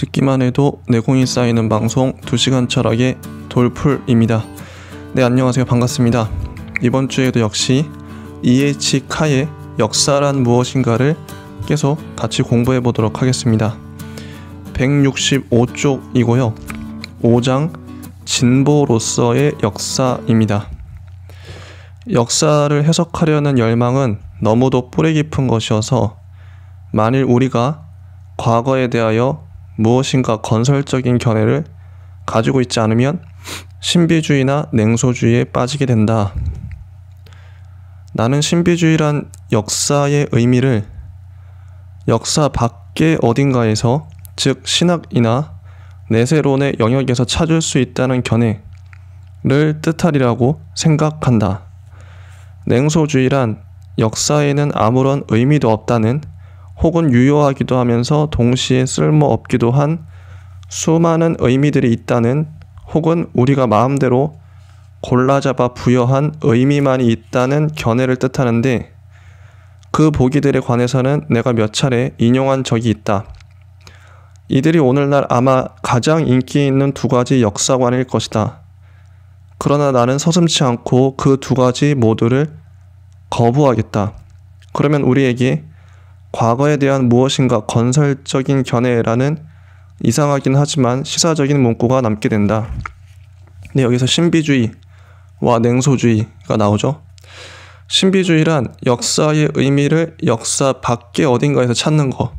듣기만 해도 내공이 쌓이는 방송 2시간 철학의 돌풀입니다. 네, 안녕하세요. 반갑습니다. 이번 주에도 역시 E.H. 카의 역사란 무엇인가를 계속 같이 공부해 보도록 하겠습니다. 165쪽이고요. 5장 진보로서의 역사입니다. 역사를 해석하려는 열망은 너무도 뿌리 깊은 것이어서 만일 우리가 과거에 대하여 무엇인가 건설적인 견해를 가지고 있지 않으면 신비주의나 냉소주의에 빠지게 된다. 나는 신비주의란 역사의 의미를 역사 밖의 어딘가에서, 즉 신학이나 내세론의 영역에서 찾을 수 있다는 견해를 뜻하리라고 생각한다. 냉소주의란 역사에는 아무런 의미도 없다는, 혹은 유효하기도 하면서 동시에 쓸모없기도 한 수많은 의미들이 있다는, 혹은 우리가 마음대로 골라잡아 부여한 의미만이 있다는 견해를 뜻하는데, 그 보기들에 관해서는 내가 몇 차례 인용한 적이 있다. 이들이 오늘날 아마 가장 인기 있는 두 가지 역사관일 것이다. 그러나 나는 서슴지 않고 그 두 가지 모두를 거부하겠다. 그러면 우리에게 과거에 대한 무엇인가 건설적인 견해라는 이상하긴 하지만 시사적인 문구가 남게 된다. 네, 여기서 신비주의와 냉소주의가 나오죠. 신비주의란 역사의 의미를 역사 밖의 어딘가에서 찾는 거.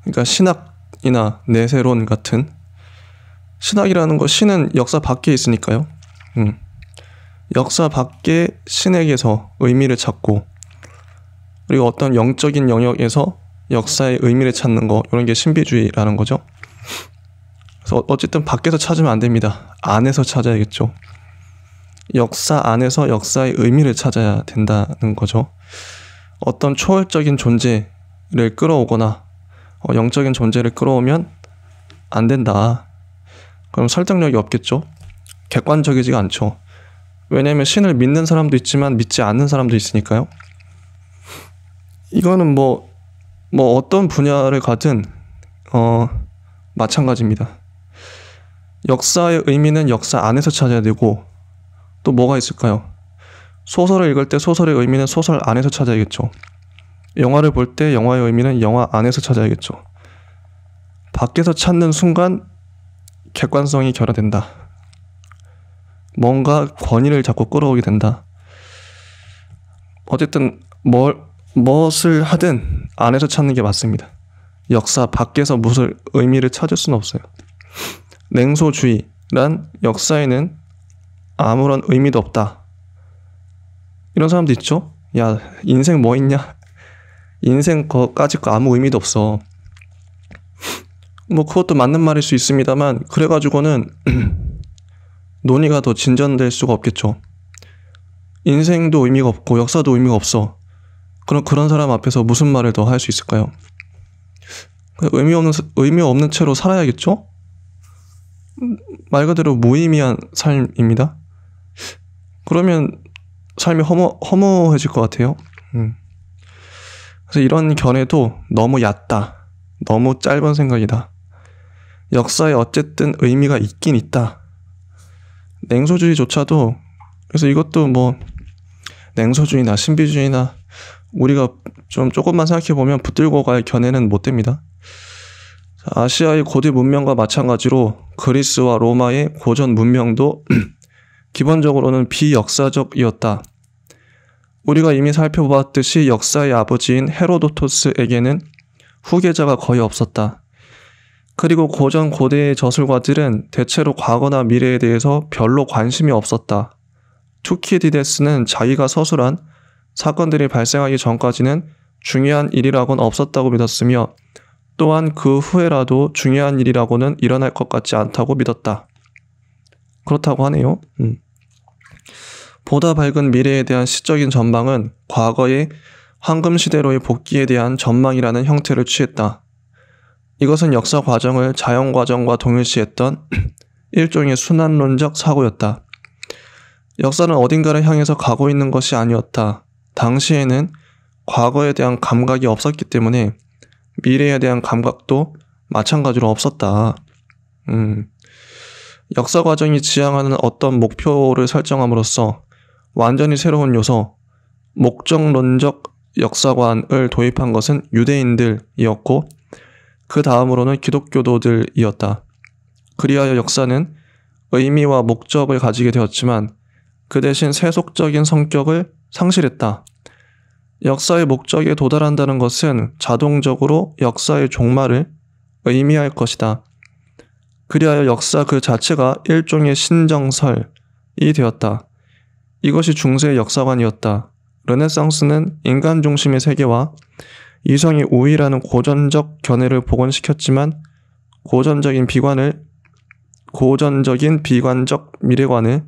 그러니까 신학이나 내세론 같은, 신학이라는 거, 신은 역사 밖에 있으니까요. 역사 밖의 신에게서 의미를 찾고, 그리고 어떤 영적인 영역에서 역사의 의미를 찾는 거, 이런 게 신비주의라는 거죠. 그래서 어쨌든 밖에서 찾으면 안 됩니다. 안에서 찾아야겠죠. 역사 안에서 역사의 의미를 찾아야 된다는 거죠. 어떤 초월적인 존재를 끌어오거나 영적인 존재를 끌어오면 안 된다. 그럼 설득력이 없겠죠. 객관적이지가 않죠. 왜냐하면 신을 믿는 사람도 있지만 믿지 않는 사람도 있으니까요. 이거는 뭐 어떤 분야를 가든 마찬가지입니다. 역사의 의미는 역사 안에서 찾아야 되고, 또 뭐가 있을까요? 소설을 읽을 때 소설의 의미는 소설 안에서 찾아야겠죠. 영화를 볼 때 영화의 의미는 영화 안에서 찾아야겠죠. 밖에서 찾는 순간 객관성이 결여된다. 뭔가 권위를 자꾸 끌어오게 된다. 어쨌든 무엇을 하든 안에서 찾는 게 맞습니다. 역사 밖에서 무슨 의미를 찾을 수는 없어요. 냉소주의란 역사에는 아무런 의미도 없다. 이런 사람도 있죠. 야, 인생 뭐 있냐? 인생 거까지 거 아무 의미도 없어. 그것도 맞는 말일 수 있습니다만, 그래가지고는 논의가 더 진전될 수가 없겠죠. 인생도 의미가 없고 역사도 의미가 없어. 그럼 그런 사람 앞에서 무슨 말을 더 할 수 있을까요? 의미 없는 채로 살아야겠죠? 말 그대로 무의미한 삶입니다. 그러면 삶이 허무해질 것 같아요. 그래서 이런 견해도 너무 얕다. 너무 짧은 생각이다. 역사에 어쨌든 의미가 있긴 있다. 냉소주의조차도, 그래서 이것도 냉소주의나 신비주의나 우리가 좀 조금만 생각해보면 붙들고 갈 견해는 못 됩니다. 아시아의 고대 문명과 마찬가지로 그리스와 로마의 고전 문명도 기본적으로는 비역사적이었다. 우리가 이미 살펴보았듯이 역사의 아버지인 헤로도토스에게는 후계자가 거의 없었다. 그리고 고전 고대의 저술가들은 대체로 과거나 미래에 대해서 별로 관심이 없었다. 투키디데스는 자기가 서술한 사건들이 발생하기 전까지는 중요한 일이라고는 없었다고 믿었으며, 또한 그 후에라도 중요한 일이라고는 일어날 것 같지 않다고 믿었다. 그렇다고 하네요. 보다 밝은 미래에 대한 시적인 전망은 과거의 황금시대로의 복귀에 대한 전망이라는 형태를 취했다. 이것은 역사 과정을 자연 과정과 동일시했던 일종의 순환론적 사고였다. 역사는 어딘가를 향해서 가고 있는 것이 아니었다. 당시에는 과거에 대한 감각이 없었기 때문에 미래에 대한 감각도 마찬가지로 없었다. 역사 과정이 지향하는 어떤 목표를 설정함으로써 완전히 새로운 요소, 목적론적 역사관을 도입한 것은 유대인들이었고 그 다음으로는 기독교도들이었다. 그리하여 역사는 의미와 목적을 가지게 되었지만 그 대신 세속적인 성격을 상실했다. 역사의 목적에 도달한다는 것은 자동적으로 역사의 종말을 의미할 것이다. 그리하여 역사 그 자체가 일종의 신정설이 되었다. 이것이 중세의 역사관이었다. 르네상스는 인간 중심의 세계와 이성이 우위라는 고전적 견해를 복원시켰지만 고전적인 비관적 미래관을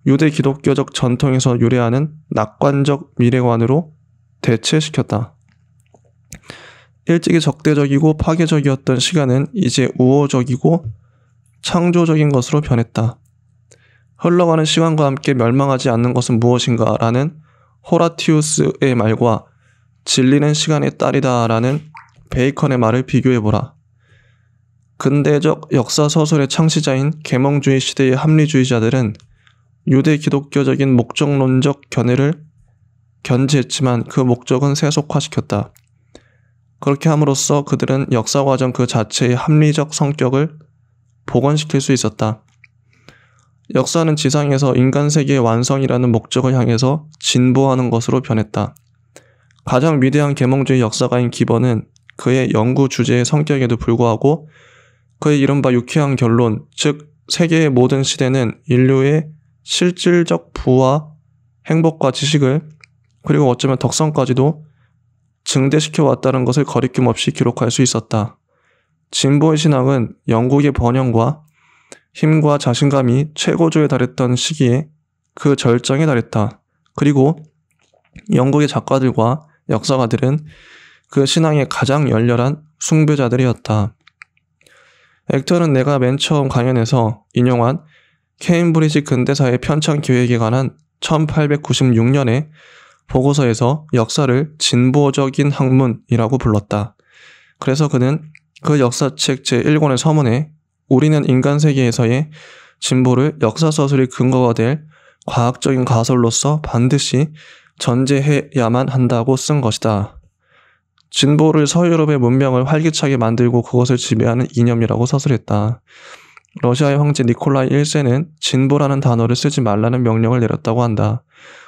유대 기독교적 전통에서 유래하는 낙관적 미래관으로 대체시켰다. 일찍이 적대적이고 파괴적이었던 시간은 이제 우호적이고 창조적인 것으로 변했다. 흘러가는 시간과 함께 멸망하지 않는 것은 무엇인가 라는 호라티우스의 말과 진리는 시간의 딸이다 라는 베이컨의 말을 비교해보라. 근대적 역사 소설의 창시자인 계몽주의 시대의 합리주의자들은 유대 기독교적인 목적론적 견해를 견지했지만 그 목적은 세속화시켰다. 그렇게 함으로써 그들은 역사 과정 그 자체의 합리적 성격을 복원시킬 수 있었다. 역사는 지상에서 인간 세계의 완성이라는 목적을 향해서 진보하는 것으로 변했다. 가장 위대한 계몽주의 역사가인 기번은 그의 연구 주제의 성격에도 불구하고 그의 이른바 유쾌한 결론, 즉 세계의 모든 시대는 인류의 실질적 부와 행복과 지식을 그리고 어쩌면 덕성까지도 증대시켜 왔다는 것을 거리낌 없이 기록할 수 있었다. 진보의 신앙은 영국의 번영과 힘과 자신감이 최고조에 달했던 시기에 그 절정에 달했다. 그리고 영국의 작가들과 역사가들은 그 신앙의 가장 열렬한 숭배자들이었다. 액터는 내가 맨 처음 강연에서 인용한 케임브리지 근대사의 편찬 계획에 관한 1896년의 보고서에서 역사를 진보적인 학문이라고 불렀다. 그래서 그는 그 역사책 제1권의 서문에 우리는 인간 세계에서의 진보를 역사서술의 근거가 될 과학적인 가설로서 반드시 전제해야만 한다고 쓴 것이다. 진보를 서유럽의 문명을 활기차게 만들고 그것을 지배하는 이념이라고 서술했다. 러시아의 황제 니콜라이 1세는 진보라는 단어를 쓰지 말라는 명령을 내렸다고 한다.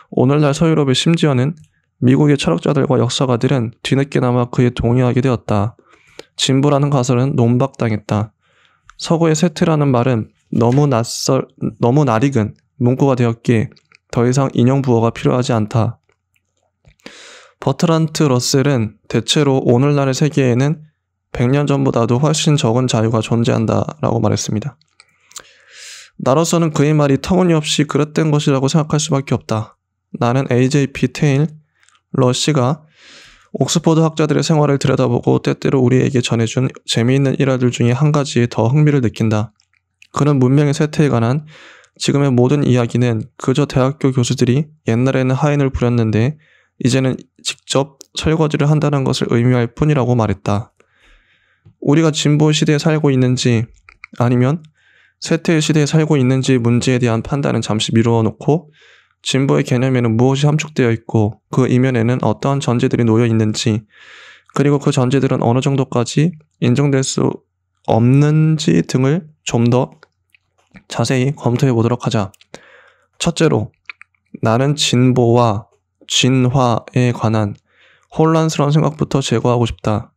오늘날 서유럽의 심지어는 미국의 철학자들과 역사가들은 뒤늦게나마 그에 동의하게 되었다. 진보라는 가설은 논박당했다. 서구의 쇠퇴라는 말은 너무 낯익은 문구가 되었기에 더 이상 인용 부호가 필요하지 않다. 버트란트 러셀은 대체로 오늘날의 세계에는 100년 전보다도 훨씬 적은 자유가 존재한다라고 말했습니다. 나로서는 그의 말이 터무니없이 그릇된 것이라고 생각할 수밖에 없다. 나는 A.J.P. 테일러 씨가 옥스퍼드 학자들의 생활을 들여다보고 때때로 우리에게 전해준 재미있는 일화들 중에 한 가지에 더 흥미를 느낀다. 그는 문명의 쇠퇴에 관한 지금의 모든 이야기는 그저 대학교 교수들이 옛날에는 하인을 부렸는데 이제는 직접 설거지를 한다는 것을 의미할 뿐이라고 말했다. 우리가 진보 시대에 살고 있는지 아니면 쇠퇴의 시대에 살고 있는지 문제에 대한 판단은 잠시 미루어 놓고 진보의 개념에는 무엇이 함축되어 있고 그 이면에는 어떠한 전제들이 놓여 있는지 그리고 그 전제들은 어느 정도까지 인정될 수 없는지 등을 좀 더 자세히 검토해 보도록 하자. 첫째로, 나는 진보와 진화에 관한 혼란스러운 생각부터 제거하고 싶다.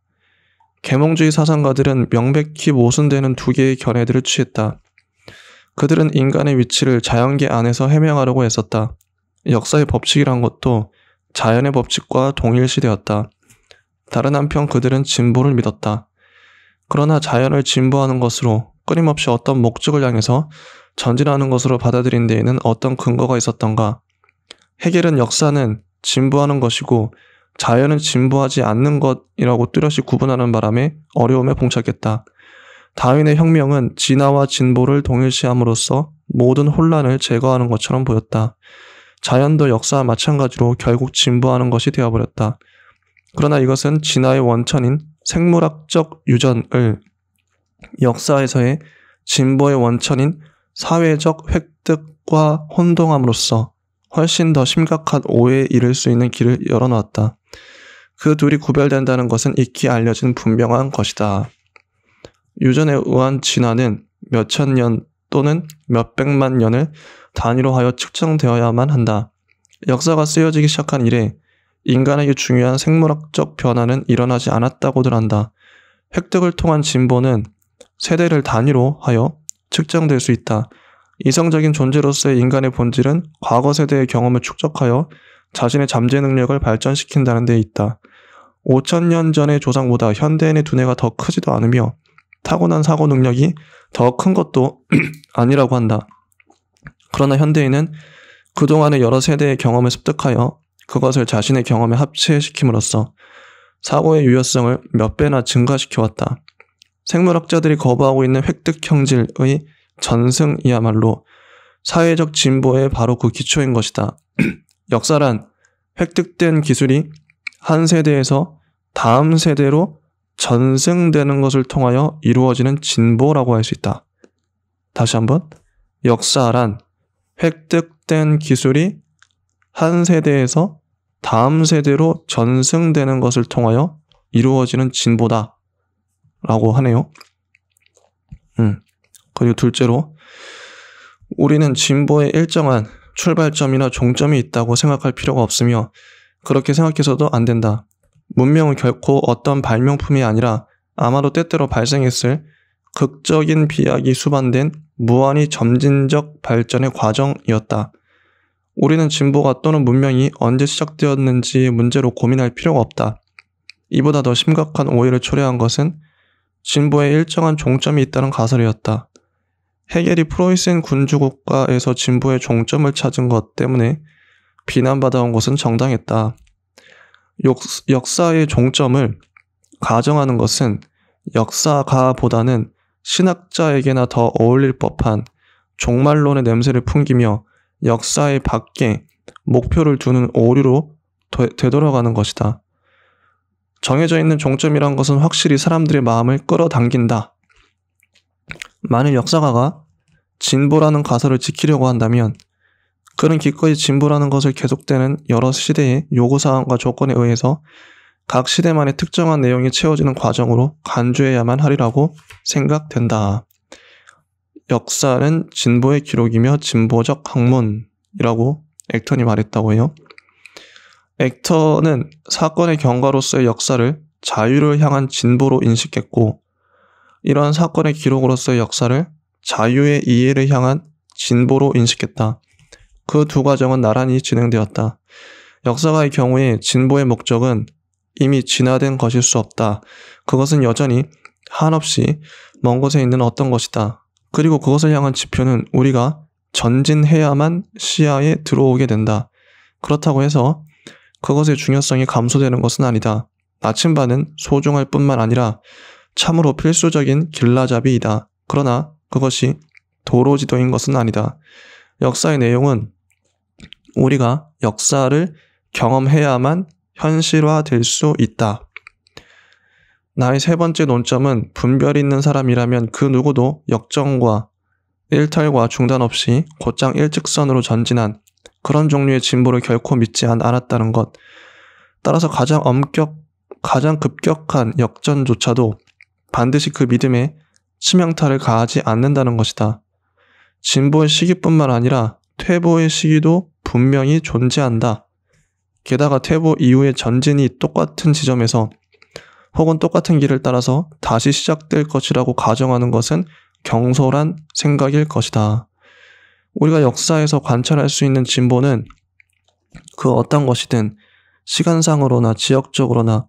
계몽주의 사상가들은 명백히 모순되는 두 개의 견해들을 취했다. 그들은 인간의 위치를 자연계 안에서 해명하려고 했었다. 역사의 법칙이란 것도 자연의 법칙과 동일시되었다. 다른 한편 그들은 진보를 믿었다. 그러나 자연을 진보하는 것으로 끊임없이 어떤 목적을 향해서 전진하는 것으로 받아들인 데에는 어떤 근거가 있었던가? 헤겔은 역사는 진보하는 것이고 자연은 진보하지 않는 것이라고 뚜렷이 구분하는 바람에 어려움에 봉착했다. 다윈의 혁명은 진화와 진보를 동일시함으로써 모든 혼란을 제거하는 것처럼 보였다. 자연도 역사와 마찬가지로 결국 진보하는 것이 되어버렸다. 그러나 이것은 진화의 원천인 생물학적 유전을 역사에서의 진보의 원천인 사회적 획득과 혼동함으로써 훨씬 더 심각한 오해에 이를 수 있는 길을 열어놓았다. 그 둘이 구별된다는 것은 익히 알려진 분명한 것이다. 유전에 의한 진화는 몇천 년 또는 몇백만 년을 단위로 하여 측정되어야만 한다. 역사가 쓰여지기 시작한 이래 인간에게 중요한 생물학적 변화는 일어나지 않았다고들 한다. 획득을 통한 진보는 세대를 단위로 하여 측정될 수 있다. 이성적인 존재로서의 인간의 본질은 과거 세대의 경험을 축적하여 자신의 잠재 능력을 발전시킨다는 데 있다. 5,000년 전의 조상보다 현대인의 두뇌가 더 크지도 않으며 타고난 사고 능력이 더 큰 것도 아니라고 한다. 그러나 현대인은 그동안의 여러 세대의 경험을 습득하여 그것을 자신의 경험에 합체시킴으로써 사고의 유효성을 몇 배나 증가시켜왔다. 생물학자들이 거부하고 있는 획득 형질의 전승이야말로 사회적 진보의 바로 그 기초인 것이다. 역사란 획득된 기술이 한 세대에서 다음 세대로 전승되는 것을 통하여 이루어지는 진보라고 할 수 있다. 다시 한번. 역사란 획득된 기술이 한 세대에서 다음 세대로 전승되는 것을 통하여 이루어지는 진보다 라고 하네요. 그리고 둘째로 우리는 진보에 일정한 출발점이나 종점이 있다고 생각할 필요가 없으며 그렇게 생각해서도 안 된다. 문명은 결코 어떤 발명품이 아니라 아마도 때때로 발생했을 극적인 비약이 수반된 무한히 점진적 발전의 과정이었다. 우리는 진보가 또는 문명이 언제 시작되었는지 문제로 고민할 필요가 없다. 이보다 더 심각한 오해를 초래한 것은 진보에 일정한 종점이 있다는 가설이었다. 헤겔이 프로이센 군주국가에서 진보의 종점을 찾은 것 때문에 비난받아온 것은 정당했다. 역사의 종점을 가정하는 것은 역사가보다는 신학자에게나 더 어울릴 법한 종말론의 냄새를 풍기며 역사의 밖에 목표를 두는 오류로 되돌아가는 것이다. 정해져 있는 종점이란 것은 확실히 사람들의 마음을 끌어당긴다. 만일 역사가가 진보라는 가설을 지키려고 한다면 그는 기꺼이 진보라는 것을 계속되는 여러 시대의 요구사항과 조건에 의해서 각 시대만의 특정한 내용이 채워지는 과정으로 간주해야만 하리라고 생각된다. 역사는 진보의 기록이며 진보적 학문이라고 액턴이 말했다고 해요. 액턴은 사건의 경과로서의 역사를 자유를 향한 진보로 인식했고 이러한 사건의 기록으로서의 역사를 자유의 이해를 향한 진보로 인식했다. 그 두 과정은 나란히 진행되었다. 역사가의 경우에 진보의 목적은 이미 진화된 것일 수 없다. 그것은 여전히 한없이 먼 곳에 있는 어떤 것이다. 그리고 그것을 향한 지표는 우리가 전진해야만 시야에 들어오게 된다. 그렇다고 해서 그것의 중요성이 감소되는 것은 아니다. 나침반은 소중할 뿐만 아니라 참으로 필수적인 길라잡이이다. 그러나 그것이 도로지도인 것은 아니다. 역사의 내용은 우리가 역사를 경험해야만 현실화될 수 있다. 나의 세 번째 논점은 분별이 있는 사람이라면 그 누구도 역정과 일탈과 중단 없이 곧장 일직선으로 전진한 그런 종류의 진보를 결코 믿지 않았다는 것. 따라서 가장 급격한 역전조차도 반드시 그 믿음에 치명타를 가하지 않는다는 것이다. 진보의 시기뿐만 아니라 퇴보의 시기도 분명히 존재한다. 게다가 퇴보 이후의 전진이 똑같은 지점에서 혹은 똑같은 길을 따라서 다시 시작될 것이라고 가정하는 것은 경솔한 생각일 것이다. 우리가 역사에서 관찰할 수 있는 진보는 그 어떤 것이든 시간상으로나 지역적으로나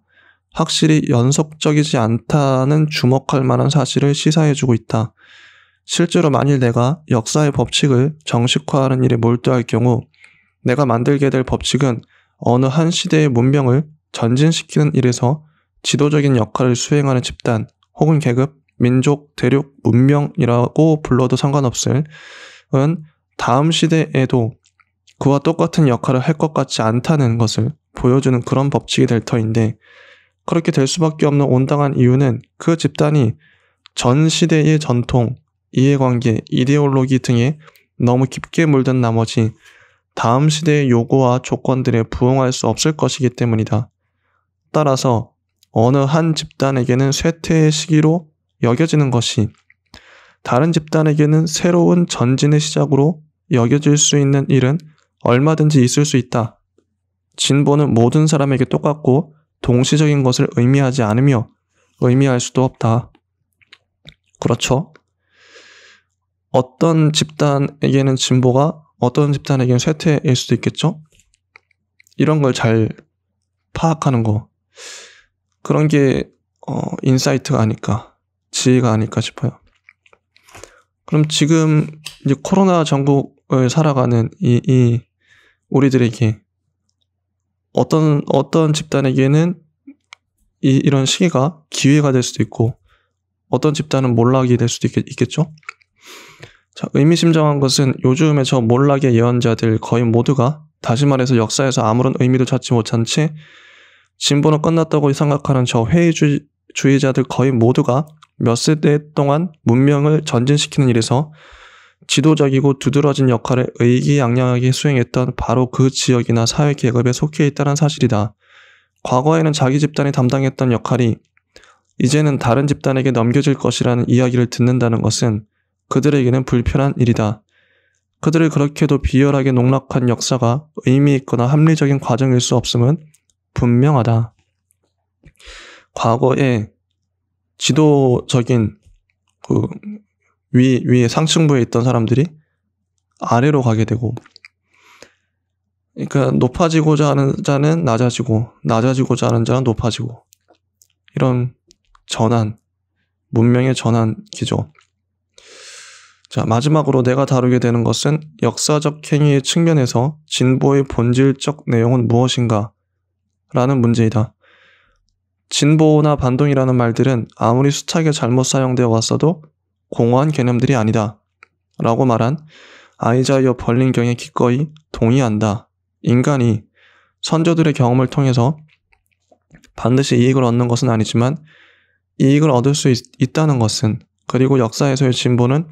확실히 연속적이지 않다는 주목할 만한 사실을 시사해주고 있다. 실제로 만일 내가 역사의 법칙을 정식화하는 일에 몰두할 경우 내가 만들게 될 법칙은 어느 한 시대의 문명을 전진시키는 일에서 지도적인 역할을 수행하는 집단 혹은 계급, 민족, 대륙, 문명이라고 불러도 상관없을 다음 시대에도 그와 똑같은 역할을 할 것 같지 않다는 것을 보여주는 그런 법칙이 될 터인데 그렇게 될 수밖에 없는 온당한 이유는 그 집단이 전 시대의 전통, 이해관계, 이데올로기 등에 너무 깊게 물든 나머지 다음 시대의 요구와 조건들에 부응할 수 없을 것이기 때문이다. 따라서 어느 한 집단에게는 쇠퇴의 시기로 여겨지는 것이 다른 집단에게는 새로운 전진의 시작으로 여겨질 수 있는 일은 얼마든지 있을 수 있다. 진보는 모든 사람에게 똑같고 동시적인 것을 의미하지 않으며 의미할 수도 없다. 그렇죠? 어떤 집단에게는 진보가 어떤 집단에게는 쇠퇴일 수도 있겠죠? 이런 걸 잘 파악하는 거. 그런 게 인사이트가 아닐까, 지혜가 아닐까 싶어요. 그럼 지금 이제 코로나 전국을 살아가는 이 우리들에게 어떤 집단에게는 이런 시기가 기회가 될 수도 있고 어떤 집단은 몰락이 될 수도 있겠죠? 자, 의미심장한 것은 요즘에 저 몰락의 예언자들 거의 모두가 다시 말해서 역사에서 아무런 의미도 찾지 못한 채 진보는 끝났다고 생각하는 저 회의주의자들 거의 모두가 몇 세대 동안 문명을 전진시키는 일에서 지도적이고 두드러진 역할을 의기양양하게 수행했던 바로 그 지역이나 사회 계급에 속해 있다는 사실이다. 과거에는 자기 집단이 담당했던 역할이 이제는 다른 집단에게 넘겨질 것이라는 이야기를 듣는다는 것은 그들에게는 불편한 일이다. 그들을 그렇게도 비열하게 농락한 역사가 의미 있거나 합리적인 과정일 수 없음은 분명하다. 과거에 지도적인 위에 상층부에 있던 사람들이 아래로 가게 되고, 그러니까 높아지고자 하는 자는 낮아지고 낮아지고자 하는 자는 높아지고, 이런 전환, 문명의 전환기죠. 자, 마지막으로 내가 다루게 되는 것은 역사적 행위의 측면에서 진보의 본질적 내용은 무엇인가 라는 문제이다. 진보나 반동이라는 말들은 아무리 수차게 잘못 사용되어 왔어도 공허한 개념들이 아니다 라고 말한 아이자이어 벌링경에 기꺼이 동의한다. 인간이 선조들의 경험을 통해서 반드시 이익을 얻는 것은 아니지만 이익을 얻을 수 있다는 것은, 그리고 역사에서의 진보는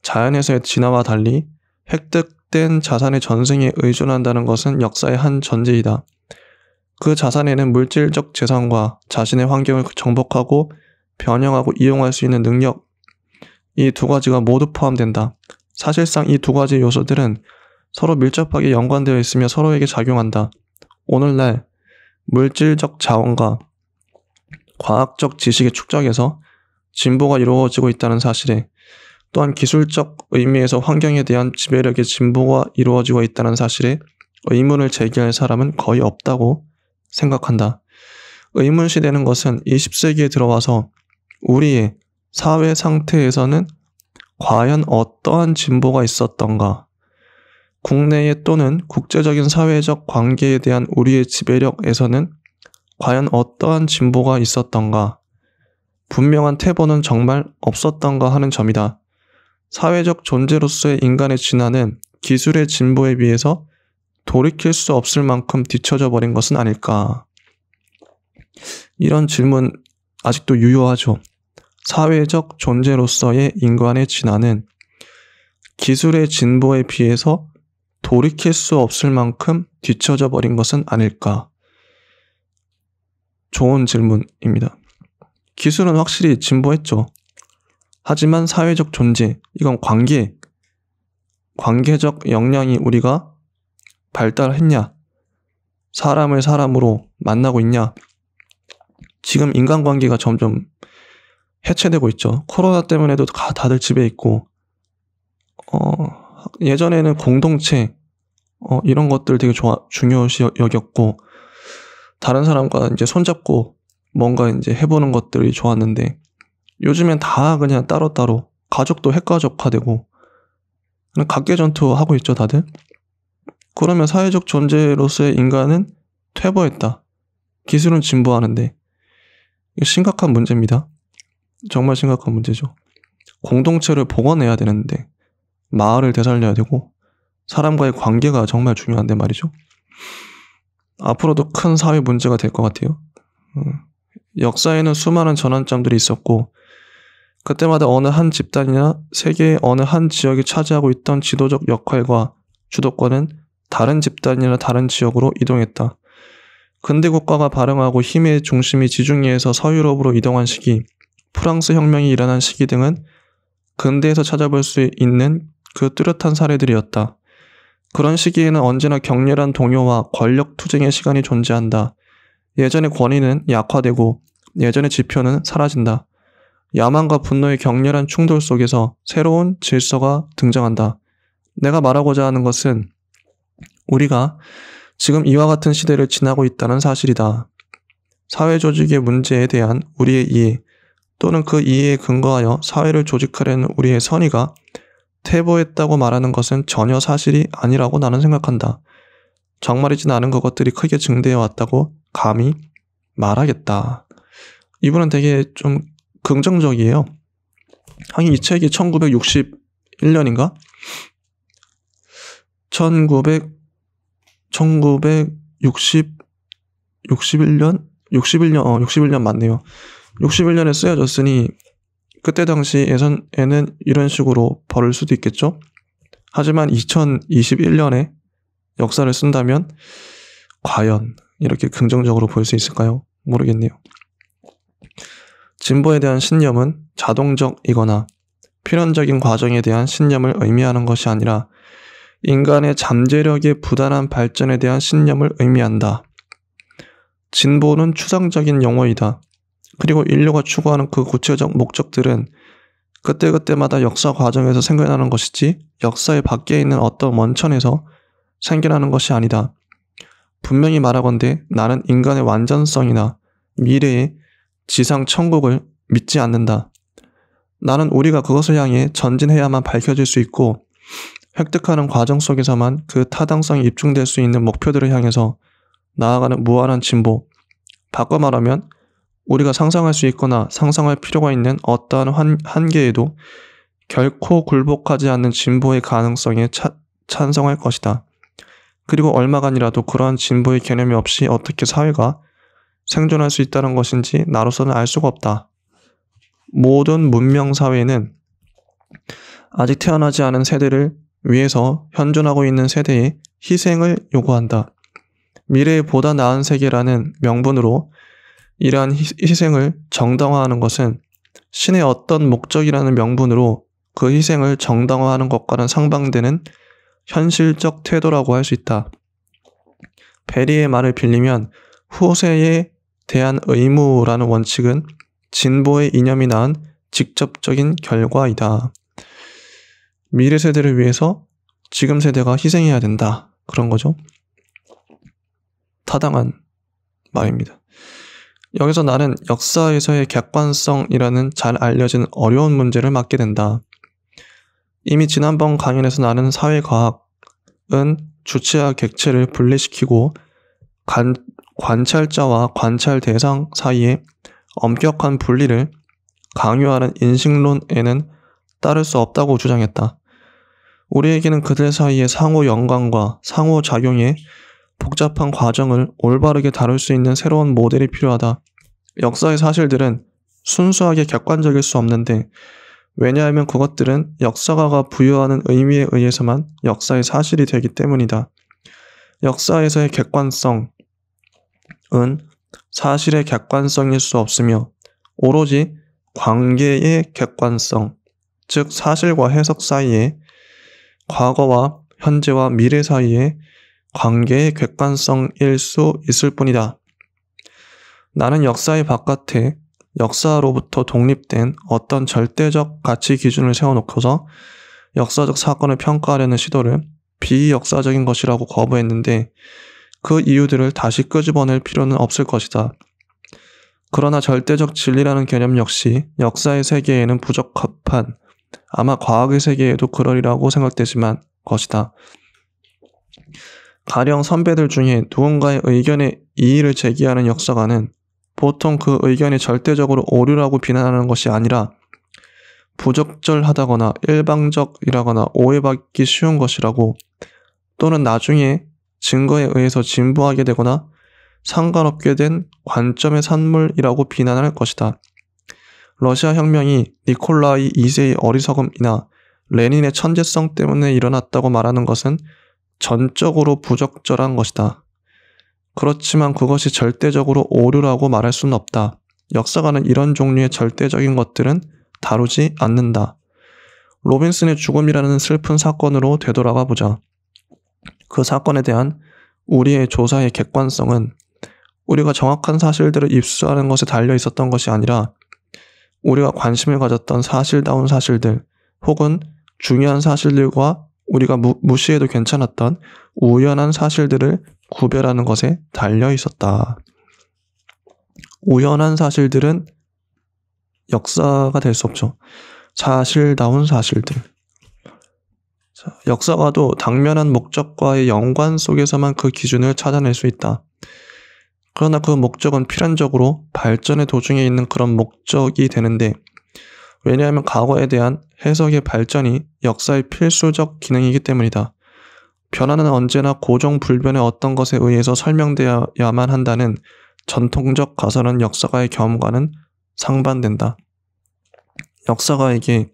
자연에서의 진화와 달리 획득된 자산의 전승에 의존한다는 것은 역사의 한 전제이다. 그 자산에는 물질적 재산과 자신의 환경을 정복하고 변형하고 이용할 수 있는 능력, 이 두 가지가 모두 포함된다. 사실상 이 두 가지 요소들은 서로 밀접하게 연관되어 있으며 서로에게 작용한다. 오늘날 물질적 자원과 과학적 지식의 축적에서 진보가 이루어지고 있다는 사실에, 또한 기술적 의미에서 환경에 대한 지배력의 진보가 이루어지고 있다는 사실에 의문을 제기할 사람은 거의 없다고 생각한다. 의문시되는 것은 20세기에 들어와서 우리의 사회 상태에서는 과연 어떠한 진보가 있었던가, 국내에 또는 국제적인 사회적 관계에 대한 우리의 지배력에서는 과연 어떠한 진보가 있었던가, 분명한 태보는 정말 없었던가 하는 점이다. 사회적 존재로서의 인간의 진화는 기술의 진보에 비해서 돌이킬 수 없을 만큼 뒤처져 버린 것은 아닐까. 이런 질문 아직도 유효하죠. 사회적 존재로서의 인간의 진화는 기술의 진보에 비해서 돌이킬 수 없을 만큼 뒤처져 버린 것은 아닐까. 좋은 질문입니다. 기술은 확실히 진보했죠. 하지만 사회적 존재, 이건 관계적 역량이 우리가 발달했냐? 사람을 사람으로 만나고 있냐? 지금 인간관계가 점점 해체되고 있죠. 코로나 때문에도 다들 집에 있고, 예전에는 공동체, 이런 것들 되게 중요시 여겼고, 다른 사람과 이제 손잡고 뭔가 이제 해보는 것들이 좋았는데, 요즘엔 다 그냥 따로따로, 가족도 핵가족화되고, 각계전투 하고 있죠, 다들. 그러면 사회적 존재로서의 인간은 퇴보했다. 기술은 진보하는데, 이거 심각한 문제입니다. 정말 심각한 문제죠. 공동체를 복원해야 되는데, 마을을 되살려야 되고, 사람과의 관계가 정말 중요한데 말이죠. 앞으로도 큰 사회 문제가 될 것 같아요. 역사에는 수많은 전환점들이 있었고, 그때마다 어느 한 집단이나 세계의 어느 한 지역이 차지하고 있던 지도적 역할과 주도권은 다른 집단이나 다른 지역으로 이동했다. 근대 국가가 발흥하고 힘의 중심이 지중해에서 서유럽으로 이동한 시기, 프랑스 혁명이 일어난 시기 등은 근대에서 찾아볼 수 있는 그 뚜렷한 사례들이었다. 그런 시기에는 언제나 격렬한 동요와 권력 투쟁의 시간이 존재한다. 예전의 권위는 약화되고 예전의 지표는 사라진다. 야망과 분노의 격렬한 충돌 속에서 새로운 질서가 등장한다. 내가 말하고자 하는 것은 우리가 지금 이와 같은 시대를 지나고 있다는 사실이다. 사회 조직의 문제에 대한 우리의 이해 또는 그 이해에 근거하여 사회를 조직하려는 우리의 선의가 퇴보했다고 말하는 것은 전혀 사실이 아니라고 나는 생각한다. 정말이진 않은 그것들이 크게 증대해 왔다고 감히 말하겠다. 이분은 되게 좀 긍정적이에요. 이 책이 1961년인가? 61년 맞네요. 61년에 쓰여졌으니 그때 당시 예전에는 이런 식으로 벌을 수도 있겠죠. 하지만 2021년에 역사를 쓴다면 과연 이렇게 긍정적으로 볼 수 있을까요? 모르겠네요. 진보에 대한 신념은 자동적이거나 필연적인 과정에 대한 신념을 의미하는 것이 아니라 인간의 잠재력의 부단한 발전에 대한 신념을 의미한다. 진보는 추상적인 용어이다. 그리고 인류가 추구하는 그 구체적 목적들은 그때그때마다 역사 과정에서 생겨나는 것이지 역사의 밖에 있는 어떤 원천에서 생겨나는 것이 아니다. 분명히 말하건대 나는 인간의 완전성이나 미래의 지상 천국을 믿지 않는다. 나는 우리가 그것을 향해 전진해야만 밝혀질 수 있고 획득하는 과정 속에서만 그 타당성이 입증될 수 있는 목표들을 향해서 나아가는 무한한 진보. 바꿔 말하면 우리가 상상할 수 있거나 상상할 필요가 있는 어떠한 한계에도 결코 굴복하지 않는 진보의 가능성에 찬성할 것이다. 그리고 얼마간이라도 그러한 진보의 개념이 없이 어떻게 사회가 생존할 수 있다는 것인지 나로서는 알 수가 없다. 모든 문명 사회는 아직 태어나지 않은 세대를 위해서 현존하고 있는 세대의 희생을 요구한다. 미래의 보다 나은 세계라는 명분으로 이러한 희생을 정당화하는 것은 신의 어떤 목적이라는 명분으로 그 희생을 정당화하는 것과는 상반되는 현실적 태도라고 할 수 있다. 베리의 말을 빌리면 후세에 대한 의무라는 원칙은 진보의 이념이 낳은 직접적인 결과이다. 미래 세대를 위해서 지금 세대가 희생해야 된다. 그런 거죠. 타당한 말입니다. 여기서 나는 역사에서의 객관성이라는 잘 알려진 어려운 문제를 맡게 된다. 이미 지난번 강연에서 나는 사회과학은 주체와 객체를 분리시키고 관찰자와 관찰 대상 사이에 엄격한 분리를 강요하는 인식론에는 따를 수 없다고 주장했다. 우리에게는 그들 사이의 상호 연관과 상호작용의 복잡한 과정을 올바르게 다룰 수 있는 새로운 모델이 필요하다. 역사의 사실들은 순수하게 객관적일 수 없는데 왜냐하면 그것들은 역사가가 부여하는 의미에 의해서만 역사의 사실이 되기 때문이다. 역사에서의 객관성은 사실의 객관성일 수 없으며 오로지 관계의 객관성, 즉 사실과 해석 사이에 과거와 현재와 미래 사이에 관계의 객관성일 수 있을 뿐이다. 나는 역사의 바깥에 역사로부터 독립된 어떤 절대적 가치 기준을 세워놓고서 역사적 사건을 평가하려는 시도를 비역사적인 것이라고 거부했는데 그 이유들을 다시 끄집어낼 필요는 없을 것이다. 그러나 절대적 진리라는 개념 역시 역사의 세계에는 부적합한, 아마 과학의 세계에도 그러리라고 생각되지만 것이다. 가령 선배들 중에 누군가의 의견에 이의를 제기하는 역사가는 보통 그 의견이 절대적으로 오류라고 비난하는 것이 아니라 부적절하다거나 일방적이라거나 오해받기 쉬운 것이라고, 또는 나중에 증거에 의해서 진부하게 되거나 상관없게 된 관점의 산물이라고 비난할 것이다. 러시아 혁명이 니콜라이 2세의 어리석음이나 레닌의 천재성 때문에 일어났다고 말하는 것은 전적으로 부적절한 것이다. 그렇지만 그것이 절대적으로 오류라고 말할 수는 없다. 역사가는 이런 종류의 절대적인 것들은 다루지 않는다. 로빈슨의 죽음이라는 슬픈 사건으로 되돌아가 보자. 그 사건에 대한 우리의 조사의 객관성은 우리가 정확한 사실들을 입수하는 것에 달려 있었던 것이 아니라 우리가 관심을 가졌던 사실다운 사실들 혹은 중요한 사실들과 우리가 무시해도 괜찮았던 우연한 사실들을 구별하는 것에 달려 있었다. 우연한 사실들은 역사가 될 수 없죠. 사실다운 사실들. 역사가도 당면한 목적과의 연관 속에서만 그 기준을 찾아낼 수 있다. 그러나 그 목적은 필연적으로 발전의 도중에 있는 그런 목적이 되는데, 왜냐하면 과거에 대한 해석의 발전이 역사의 필수적 기능이기 때문이다. 변화는 언제나 고정불변의 어떤 것에 의해서 설명되어야만 한다는 전통적 가설은 역사가의 경험과는 상반된다. 역사가에게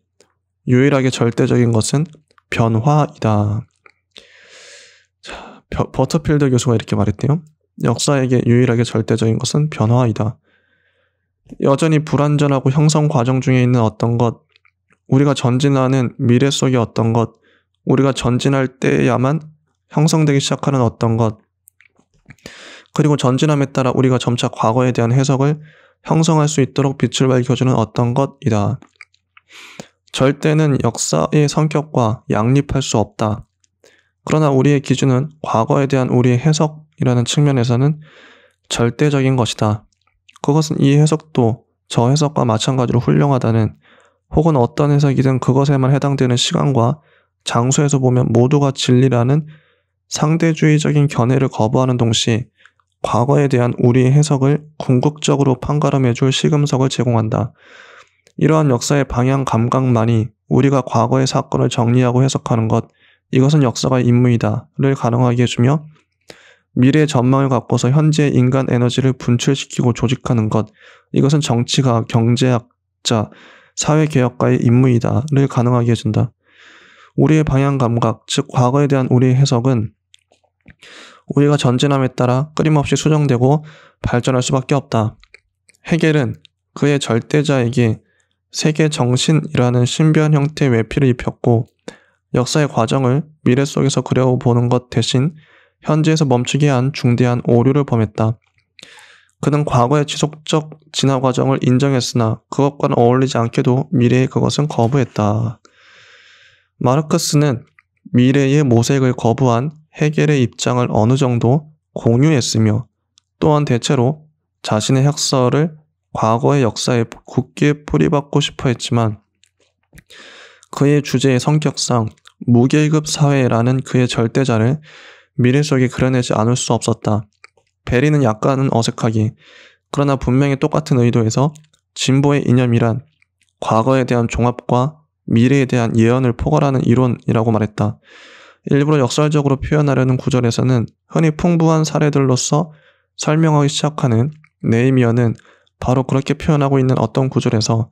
유일하게 절대적인 것은 변화이다. 자, 버터필드 교수가 이렇게 말했대요. 역사에게 유일하게 절대적인 것은 변화이다. 여전히 불완전하고 형성 과정 중에 있는 어떤 것, 우리가 전진하는 미래 속의 어떤 것, 우리가 전진할 때야만 형성되기 시작하는 어떤 것, 그리고 전진함에 따라 우리가 점차 과거에 대한 해석을 형성할 수 있도록 빛을 밝혀주는 어떤 것이다. 절대는 역사의 성격과 양립할 수 없다. 그러나 우리의 기준은 과거에 대한 우리의 해석이라는 측면에서는 절대적인 것이다. 그것은 이 해석도 저 해석과 마찬가지로 훌륭하다는, 혹은 어떤 해석이든 그것에만 해당되는 시간과 장소에서 보면 모두가 진리라는 상대주의적인 견해를 거부하는 동시에 과거에 대한 우리의 해석을 궁극적으로 판가름해줄 시금석을 제공한다. 이러한 역사의 방향 감각만이 우리가 과거의 사건을 정리하고 해석하는 것, 이것은 역사가의 임무이다를 가능하게 해주며, 미래의 전망을 갖고서 현재의 인간 에너지를 분출시키고 조직하는 것, 이것은 정치가, 경제학자, 사회개혁가의 임무이다를 가능하게 해준다. 우리의 방향 감각, 즉 과거에 대한 우리의 해석은 우리가 전진함에 따라 끊임없이 수정되고 발전할 수밖에 없다. 헤겔은 그의 절대자에게 세계 정신이라는 신비한 형태의 외피를 입혔고, 역사의 과정을 미래 속에서 그려보는 것 대신 현재에서 멈추게 한 중대한 오류를 범했다. 그는 과거의 지속적 진화 과정을 인정했으나 그것과는 어울리지 않게도 미래의 그것은 거부했다. 마르크스는 미래의 모색을 거부한 헤겔의 입장을 어느 정도 공유했으며, 또한 대체로 자신의 학설을 과거의 역사에 굳게 뿌리박고 싶어 했지만, 그의 주제의 성격상 무계급 사회라는 그의 절대자를 미래 속에 그려내지 않을 수 없었다. 베리는 약간은 어색하게, 그러나 분명히 똑같은 의도에서 진보의 이념이란 과거에 대한 종합과 미래에 대한 예언을 포괄하는 이론이라고 말했다. 일부러 역설적으로 표현하려는 구절에서는 흔히 풍부한 사례들로서 설명하기 시작하는 네이미어는 바로 그렇게 표현하고 있는 어떤 구절에서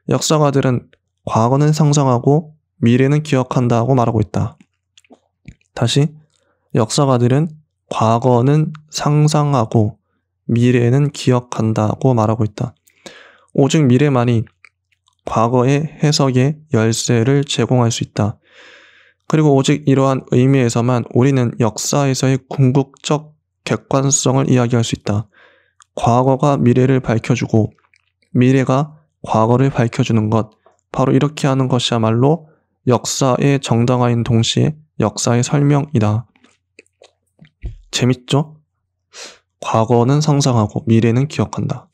역사가들은 과거는 상상하고 미래는 기억한다고 말하고 있다. 다시, 역사가들은 과거는 상상하고 미래는 기억한다고 말하고 있다. 오직 미래만이 과거의 해석의 열쇠를 제공할 수 있다. 그리고 오직 이러한 의미에서만 우리는 역사에서의 궁극적 객관성을 이야기할 수 있다. 과거가 미래를 밝혀주고 미래가 과거를 밝혀주는 것, 바로 이렇게 하는 것이야말로 역사의 정당화인 동시에 역사의 설명이다. 재밌죠? 과거는 상상하고 미래는 기억한다.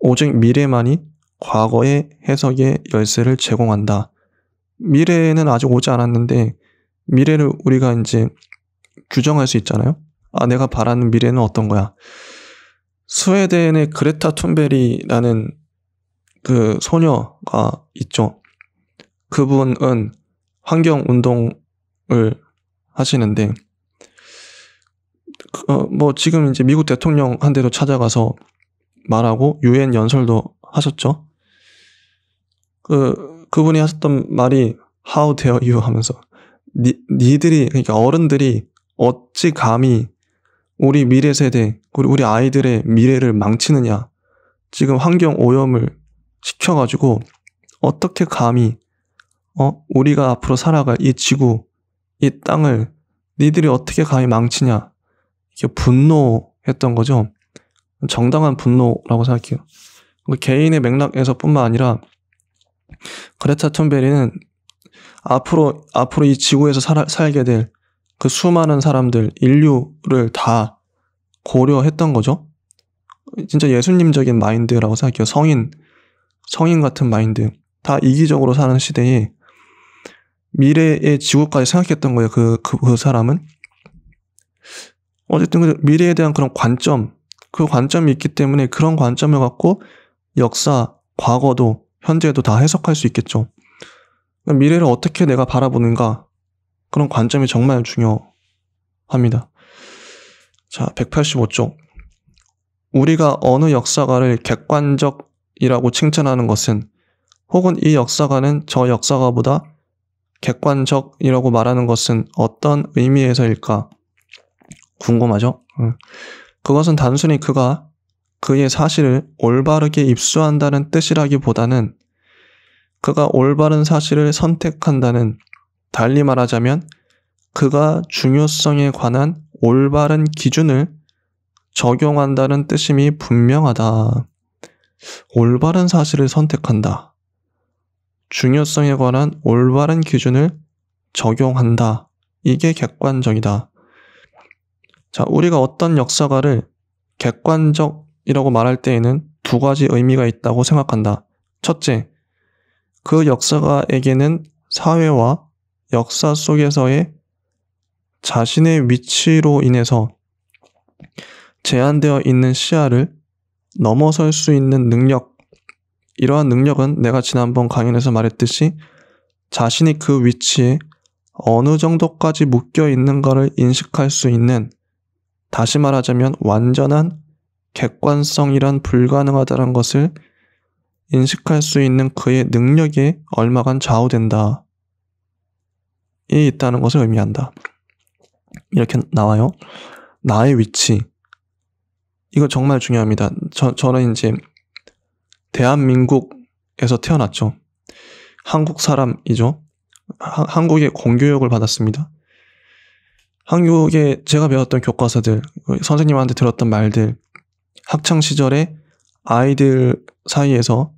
오직 미래만이 과거의 해석의 열쇠를 제공한다. 미래는 아직 오지 않았는데 미래를 우리가 이제 규정할 수 있잖아요. 아, 내가 바라는 미래는 어떤 거야. 스웨덴의 그레타 툰베리라는 그 소녀가 있죠. 그분은 환경운동을 하시는데, 지금 이제 미국 대통령 한 대도 찾아가서 말하고 유엔 연설도 하셨죠. 그분이 하셨던 말이 How dare you 하면서 니들이 그러니까 어른들이 어찌 감히 우리 미래 세대, 우리 아이들의 미래를 망치느냐. 지금 환경 오염을 시켜가지고 어떻게 감히 우리가 앞으로 살아갈 이 지구, 이 땅을 니들이 어떻게 감히 망치냐. 이게 분노했던 거죠. 정당한 분노라고 생각해요. 개인의 맥락에서 뿐만 아니라 그레타 툰베리는 앞으로 이 지구에서 살게 될 그 수많은 사람들, 인류를 다 고려했던 거죠. 진짜 예수님적인 마인드라고 생각해요. 성인 같은 마인드. 다 이기적으로 사는 시대에 미래의 지구까지 생각했던 거예요. 그 사람은. 어쨌든 그 미래에 대한 그런 관점, 그 관점이 있기 때문에 그런 관점을 갖고 역사, 과거도 현재도 다 해석할 수 있겠죠. 미래를 어떻게 내가 바라보는가, 그런 관점이 정말 중요합니다. 자, 185쪽. 우리가 어느 역사가를 객관적이라고 칭찬하는 것은 혹은 이 역사가는 저 역사가보다 객관적이라고 말하는 것은 어떤 의미에서일까? 궁금하죠? 그것은 단순히 그가 그의 사실을 올바르게 입수한다는 뜻이라기보다는 그가 올바른 사실을 선택한다는, 달리 말하자면 그가 중요성에 관한 올바른 기준을 적용한다는 뜻임이 분명하다. 올바른 사실을 선택한다. 중요성에 관한 올바른 기준을 적용한다. 이게 객관적이다. 자, 우리가 어떤 역사가를 객관적이라고 말할 때에는 두 가지 의미가 있다고 생각한다. 첫째, 그 역사가에게는 사회와 역사 속에서의 자신의 위치로 인해서 제한되어 있는 시야를 넘어설 수 있는 능력, 이러한 능력은 내가 지난번 강연에서 말했듯이 자신이 그 위치에 어느 정도까지 묶여 있는가를 인식할 수 있는, 다시 말하자면 완전한 객관성이란 불가능하다는 것을 인식할 수 있는 그의 능력에 얼마간 좌우된다. 이 있다는 것을 의미한다. 이렇게 나와요. 나의 위치. 이거 정말 중요합니다. 저는 이제 대한민국에서 태어났죠. 한국 사람이죠. 한국의 공교육을 받았습니다. 한국에 제가 배웠던 교과서들, 선생님한테 들었던 말들, 학창시절에 아이들 사이에서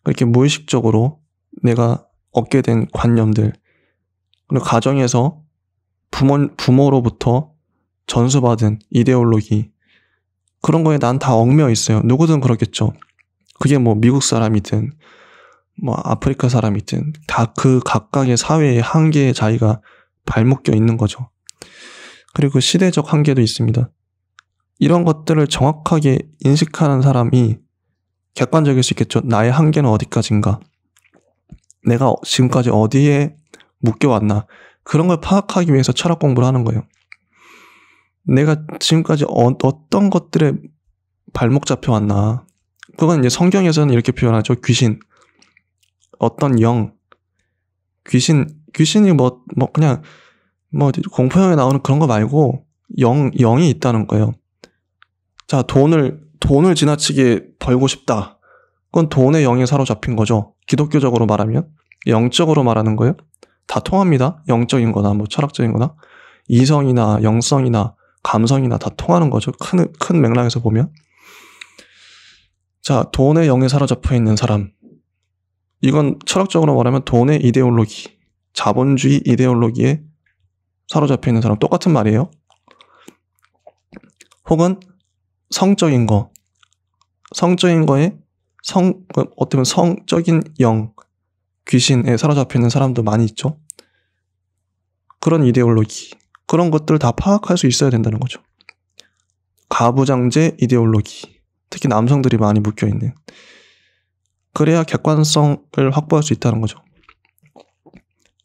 이렇게 무의식적으로 내가 얻게 된 관념들, 그리고 가정에서 부모로부터 전수받은 이데올로기, 그런 거에 난 다 얽매여 있어요. 누구든 그렇겠죠. 그게 뭐 미국 사람이든 뭐 아프리카 사람이든 다 그 각각의 사회의 한계의 자리가 발묶여 있는 거죠. 그리고 시대적 한계도 있습니다. 이런 것들을 정확하게 인식하는 사람이 객관적일 수 있겠죠. 나의 한계는 어디까지인가? 내가 지금까지 어디에 묶여왔나? 그런 걸 파악하기 위해서 철학 공부를 하는 거예요. 내가 지금까지 어떤 것들에 발목 잡혀왔나? 그건 이제 성경에서는 이렇게 표현하죠. 귀신. 어떤 영. 귀신이 그냥 공포영화에 나오는 그런 거 말고 영이 있다는 거예요. 자, 돈을 지나치게 벌고 싶다. 그건 돈의 영에 사로잡힌 거죠. 기독교적으로 말하면. 영적으로 말하는 거예요. 다 통합니다. 영적인 거나 뭐 철학적인 거나 이성이나 영성이나 감성이나 다 통하는 거죠. 큰 맥락에서 보면. 자, 돈의 영에 사로잡혀 있는 사람. 이건 철학적으로 말하면 돈의 이데올로기, 자본주의 이데올로기에 사로잡혀 있는 사람. 똑같은 말이에요. 혹은 성적인 거. 성적인 거에 어떻게 보면 성적인 영, 귀신에 사로잡혀 있는 사람도 많이 있죠. 그런 이데올로기, 그런 것들을 다 파악할 수 있어야 된다는 거죠. 가부장제 이데올로기, 특히 남성들이 많이 묶여있는. 그래야 객관성을 확보할 수 있다는 거죠.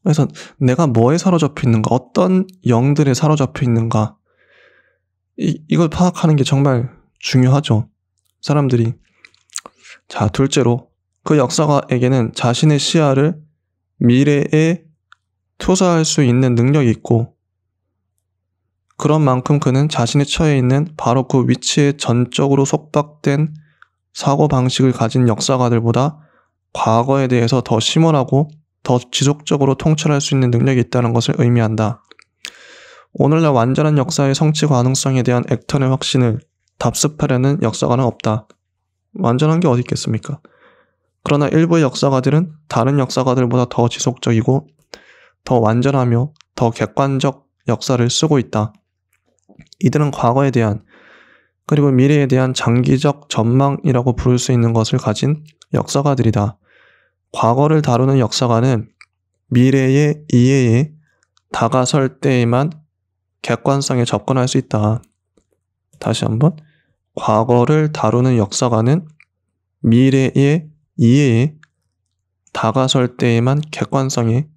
그래서 내가 뭐에 사로잡혀 있는가, 어떤 영들에 사로잡혀 있는가, 이걸 파악하는 게 정말 중요하죠. 사람들이. 자, 둘째로 그 역사가에게는 자신의 시야를 미래에 투사할 수 있는 능력이 있고, 그런 만큼 그는 자신이 처해 있는 바로 그 위치에 전적으로 속박된 사고방식을 가진 역사가들보다 과거에 대해서 더 심원하고 더 지속적으로 통찰할 수 있는 능력이 있다는 것을 의미한다. 오늘날 완전한 역사의 성취 가능성에 대한 액턴의 확신을 답습하려는 역사가는 없다. 완전한 게 어디 있겠습니까? 그러나 일부의 역사가들은 다른 역사가들보다 더 지속적이고 더 완전하며 더 객관적 역사를 쓰고 있다. 이들은 과거에 대한 그리고 미래에 대한 장기적 전망이라고 부를 수 있는 것을 가진 역사가들이다. 과거를 다루는 역사가는 미래의 이해에 다가설 때에만 객관성에 접근할 수 있다. 다시 한번. 과거를 다루는 역사가는 미래의 이해에 다가설 때에만 객관성에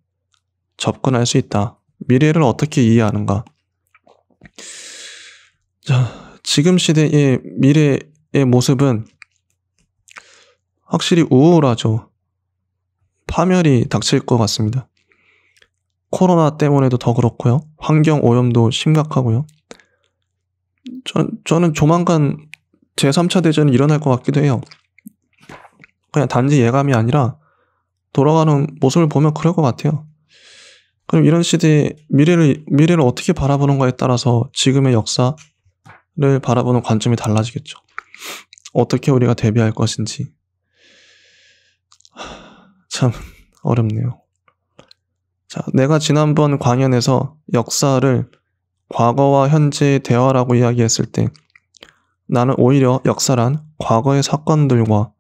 접근할 수 있다. 미래를 어떻게 이해하는가? 자, 지금 시대의 미래의 모습은 확실히 우울하죠. 파멸이 닥칠 것 같습니다. 코로나 때문에도 더 그렇고요. 환경 오염도 심각하고요. 저는 조만간 제3차 대전이 일어날 것 같기도 해요. 그냥 단지 예감이 아니라 돌아가는 모습을 보면 그럴 것 같아요. 그럼 이런 시대에 미래를 어떻게 바라보는가에 따라서 지금의 역사를 바라보는 관점이 달라지겠죠. 어떻게 우리가 대비할 것인지. 참 어렵네요. 자, 내가 지난번 강연에서 역사를 과거와 현재의 대화라고 이야기했을 때 나는 오히려 역사란 과거의 사건들과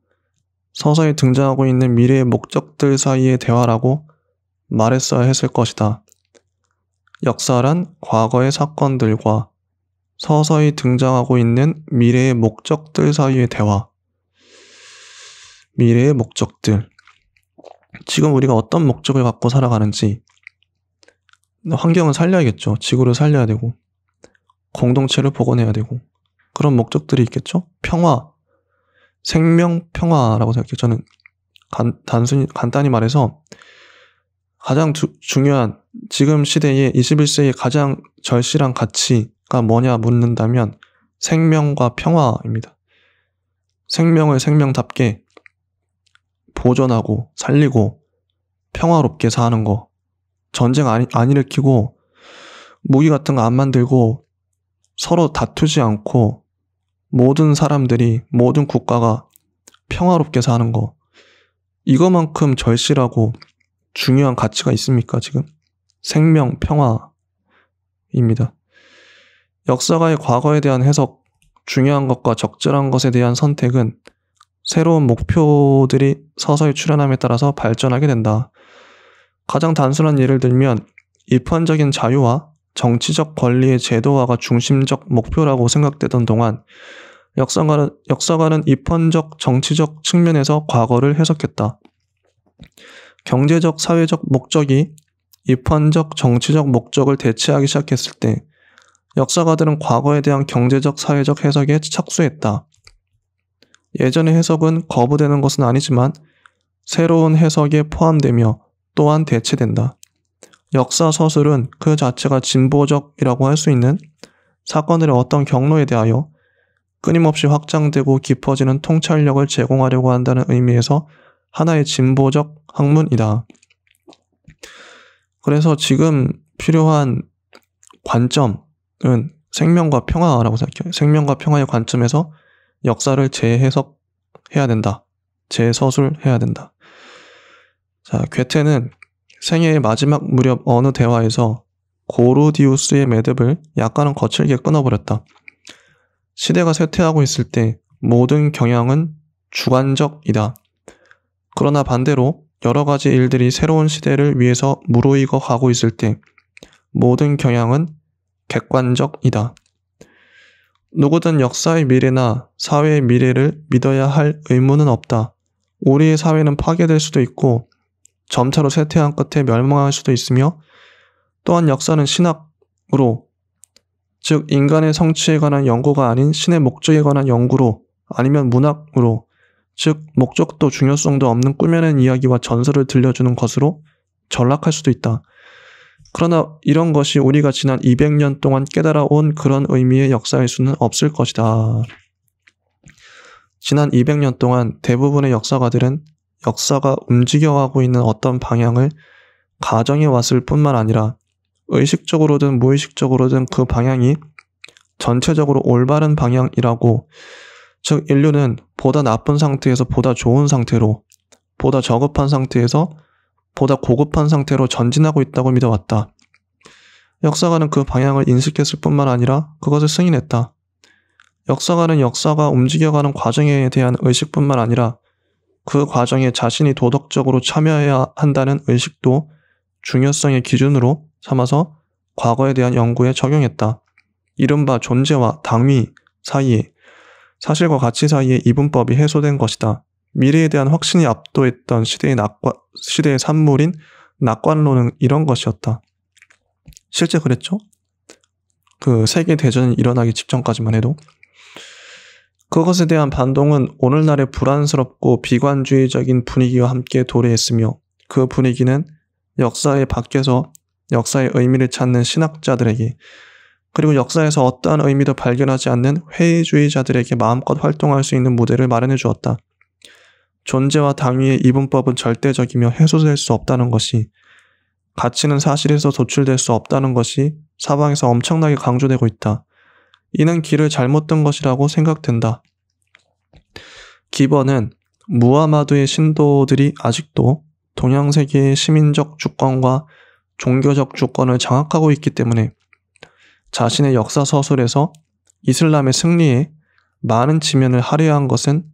서서히 등장하고 있는 미래의 목적들 사이의 대화라고 말했어야 했을 것이다. 역사란 과거의 사건들과 서서히 등장하고 있는 미래의 목적들 사이의 대화. 미래의 목적들. 지금 우리가 어떤 목적을 갖고 살아가는지, 환경을 살려야겠죠. 지구를 살려야 되고, 공동체를 복원해야 되고, 그런 목적들이 있겠죠. 평화, 생명 평화라고 생각해요. 저는 간단히 말해서 가장 중요한 지금 시대의 21세기의 가장 절실한 가치가 뭐냐 묻는다면 생명과 평화입니다. 생명을 생명답게 보존하고 살리고 평화롭게 사는 거, 전쟁 안 일으키고 무기 같은 거 안 만들고 서로 다투지 않고 모든 사람들이, 모든 국가가 평화롭게 사는 거, 이거만큼 절실하고 중요한 가치가 있습니까 지금? 생명 평화입니다. 역사가의 과거에 대한 해석, 중요한 것과 적절한 것에 대한 선택은 새로운 목표들이 서서히 출현함에 따라서 발전하게 된다. 가장 단순한 예를 들면 입헌적인 자유와 정치적 권리의 제도화가 중심적 목표라고 생각되던 동안 역사가는 입헌적 정치적 측면에서 과거를 해석했다. 경제적 사회적 목적이 입헌적 정치적 목적을 대체하기 시작했을 때 역사가들은 과거에 대한 경제적 사회적 해석에 착수했다. 예전의 해석은 거부되는 것은 아니지만 새로운 해석에 포함되며 또한 대체된다. 역사 서술은 그 자체가 진보적이라고 할 수 있는 사건들의 어떤 경로에 대하여 끊임없이 확장되고 깊어지는 통찰력을 제공하려고 한다는 의미에서 하나의 진보적 학문이다. 그래서 지금 필요한 관점은 생명과 평화라고 생각해요. 생명과 평화의 관점에서 역사를 재해석해야 된다. 재서술해야 된다. 자, 괴테는 생애의 마지막 무렵 어느 대화에서 고르디우스의 매듭을 약간은 거칠게 끊어버렸다. 시대가 쇠퇴하고 있을 때 모든 경향은 주관적이다. 그러나 반대로 여러 가지 일들이 새로운 시대를 위해서 무르익어 가고 있을 때 모든 경향은 객관적이다. 누구든 역사의 미래나 사회의 미래를 믿어야 할 의무는 없다. 우리의 사회는 파괴될 수도 있고 점차로 쇠퇴한 끝에 멸망할 수도 있으며 또한 역사는 신학으로, 즉 인간의 성취에 관한 연구가 아닌 신의 목적에 관한 연구로, 아니면 문학으로 즉 목적도 중요성도 없는 꾸며낸 이야기와 전설을 들려주는 것으로 전락할 수도 있다. 그러나 이런 것이 우리가 지난 200년 동안 깨달아온 그런 의미의 역사일 수는 없을 것이다. 지난 200년 동안 대부분의 역사가들은 역사가 움직여가고 있는 어떤 방향을 가정해 왔을 뿐만 아니라 의식적으로든 무의식적으로든 그 방향이 전체적으로 올바른 방향이라고, 즉 인류는 보다 나쁜 상태에서 보다 좋은 상태로, 보다 저급한 상태에서 보다 고급한 상태로 전진하고 있다고 믿어왔다. 역사가는 그 방향을 인식했을 뿐만 아니라 그것을 승인했다. 역사가는 역사가 움직여가는 과정에 대한 의식뿐만 아니라 그 과정에 자신이 도덕적으로 참여해야 한다는 의식도 중요성의 기준으로 삼아서 과거에 대한 연구에 적용했다. 이른바 존재와 당위 사이에, 사실과 가치 사이에 이분법이 해소된 것이다. 미래에 대한 확신이 압도했던 시대의 산물인 낙관론은 이런 것이었다. 실제 그랬죠? 그 세계대전이 일어나기 직전까지만 해도. 그것에 대한 반동은 오늘날의 불안스럽고 비관주의적인 분위기와 함께 도래했으며, 그 분위기는 역사의 밖에서 역사의 의미를 찾는 신학자들에게, 그리고 역사에서 어떠한 의미도 발견하지 않는 회의주의자들에게 마음껏 활동할 수 있는 무대를 마련해 주었다. 존재와 당위의 이분법은 절대적이며 해소될 수 없다는 것이, 가치는 사실에서 도출될 수 없다는 것이 사방에서 엄청나게 강조되고 있다. 이는 길을 잘못 든 것이라고 생각된다. 기버는 무하마드의 신도들이 아직도 동양세계의 시민적 주권과 종교적 주권을 장악하고 있기 때문에 자신의 역사 서술에서 이슬람의 승리에 많은 지면을 할애한 것은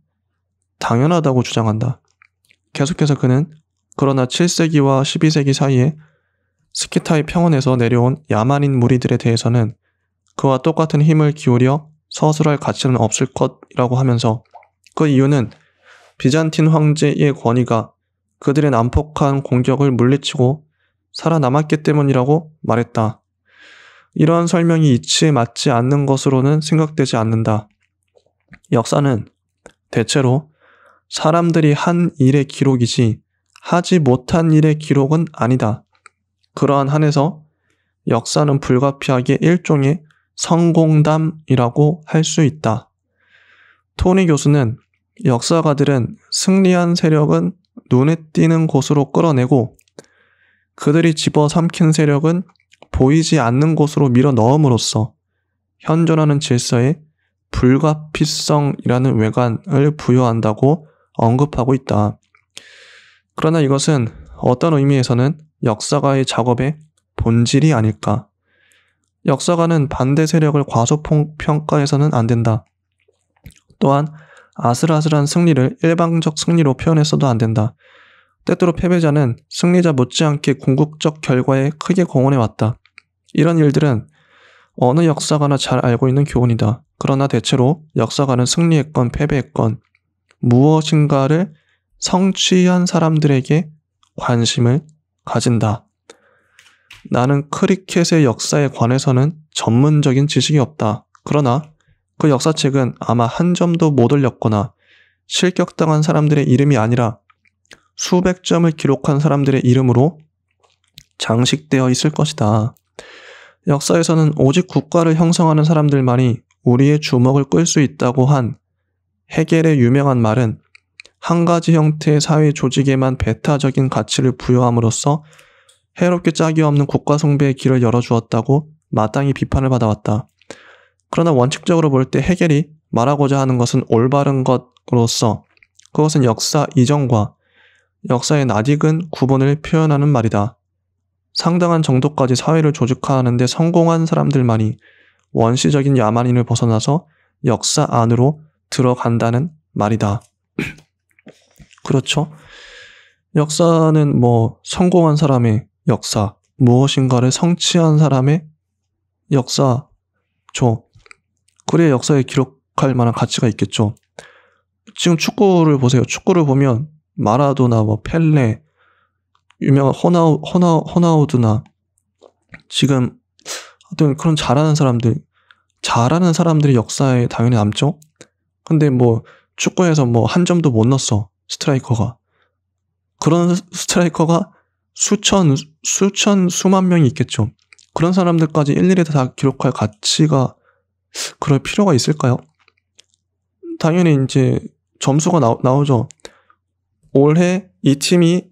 당연하다고 주장한다. 계속해서 그는 그러나 7세기와 12세기 사이에 스키타의 평원에서 내려온 야만인 무리들에 대해서는 그와 똑같은 힘을 기울여 서술할 가치는 없을 것이라고 하면서, 그 이유는 비잔틴 황제의 권위가 그들의 난폭한 공격을 물리치고 살아남았기 때문이라고 말했다. 이러한 설명이 이치에 맞지 않는 것으로는 생각되지 않는다. 역사는 대체로 사람들이 한 일의 기록이지 하지 못한 일의 기록은 아니다. 그러한 한에서 역사는 불가피하게 일종의 성공담이라고 할 수 있다. 토니 교수는 역사가들은 승리한 세력은 눈에 띄는 곳으로 끌어내고 그들이 집어삼킨 세력은 보이지 않는 곳으로 밀어 넣음으로써 현존하는 질서에 불가피성이라는 외관을 부여한다고 언급하고 있다. 그러나 이것은 어떤 의미에서는 역사가의 작업의 본질이 아닐까. 역사가는 반대 세력을 과소평가해서는 안 된다. 또한 아슬아슬한 승리를 일방적 승리로 표현했어도 안 된다. 때때로 패배자는 승리자 못지않게 궁극적 결과에 크게 공헌해왔다. 이런 일들은 어느 역사가나 잘 알고 있는 교훈이다. 그러나 대체로 역사가는 승리했건 패배했건 무엇인가를 성취한 사람들에게 관심을 가진다. 나는 크리켓의 역사에 관해서는 전문적인 지식이 없다. 그러나 그 역사책은 아마 한 점도 못 올렸거나 실격당한 사람들의 이름이 아니라 수백 점을 기록한 사람들의 이름으로 장식되어 있을 것이다. 역사에서는 오직 국가를 형성하는 사람들만이 우리의 주목을 끌 수 있다고 한 헤겔의 유명한 말은 한 가지 형태의 사회 조직에만 배타적인 가치를 부여함으로써 해롭게 짝이 없는 국가 숭배의 길을 열어주었다고 마땅히 비판을 받아왔다. 그러나 원칙적으로 볼 때 헤겔이 말하고자 하는 것은 올바른 것으로서 그것은 역사 이전과 역사의 낯익은 구분을 표현하는 말이다. 상당한 정도까지 사회를 조직화하는 데 성공한 사람들만이 원시적인 야만인을 벗어나서 역사 안으로 들어간다는 말이다. 그렇죠? 역사는 성공한 사람의 역사, 무엇인가를 성취한 사람의 역사죠. 그래야 역사에 기록할 만한 가치가 있겠죠. 지금 축구를 보세요. 축구를 보면 마라도나 펠레, 유명한 호나우두나 지금 어떤 그런 잘하는 사람들이 역사에 당연히 남죠. 근데 축구에서 뭐 한 점도 못 넣었어. 스트라이커가. 그런 스트라이커가 수만 명이 있겠죠. 그런 사람들까지 일일이 다 기록할 가치가 그럴 필요가 있을까요? 당연히 이제 점수가 나오죠. 올해 이 팀이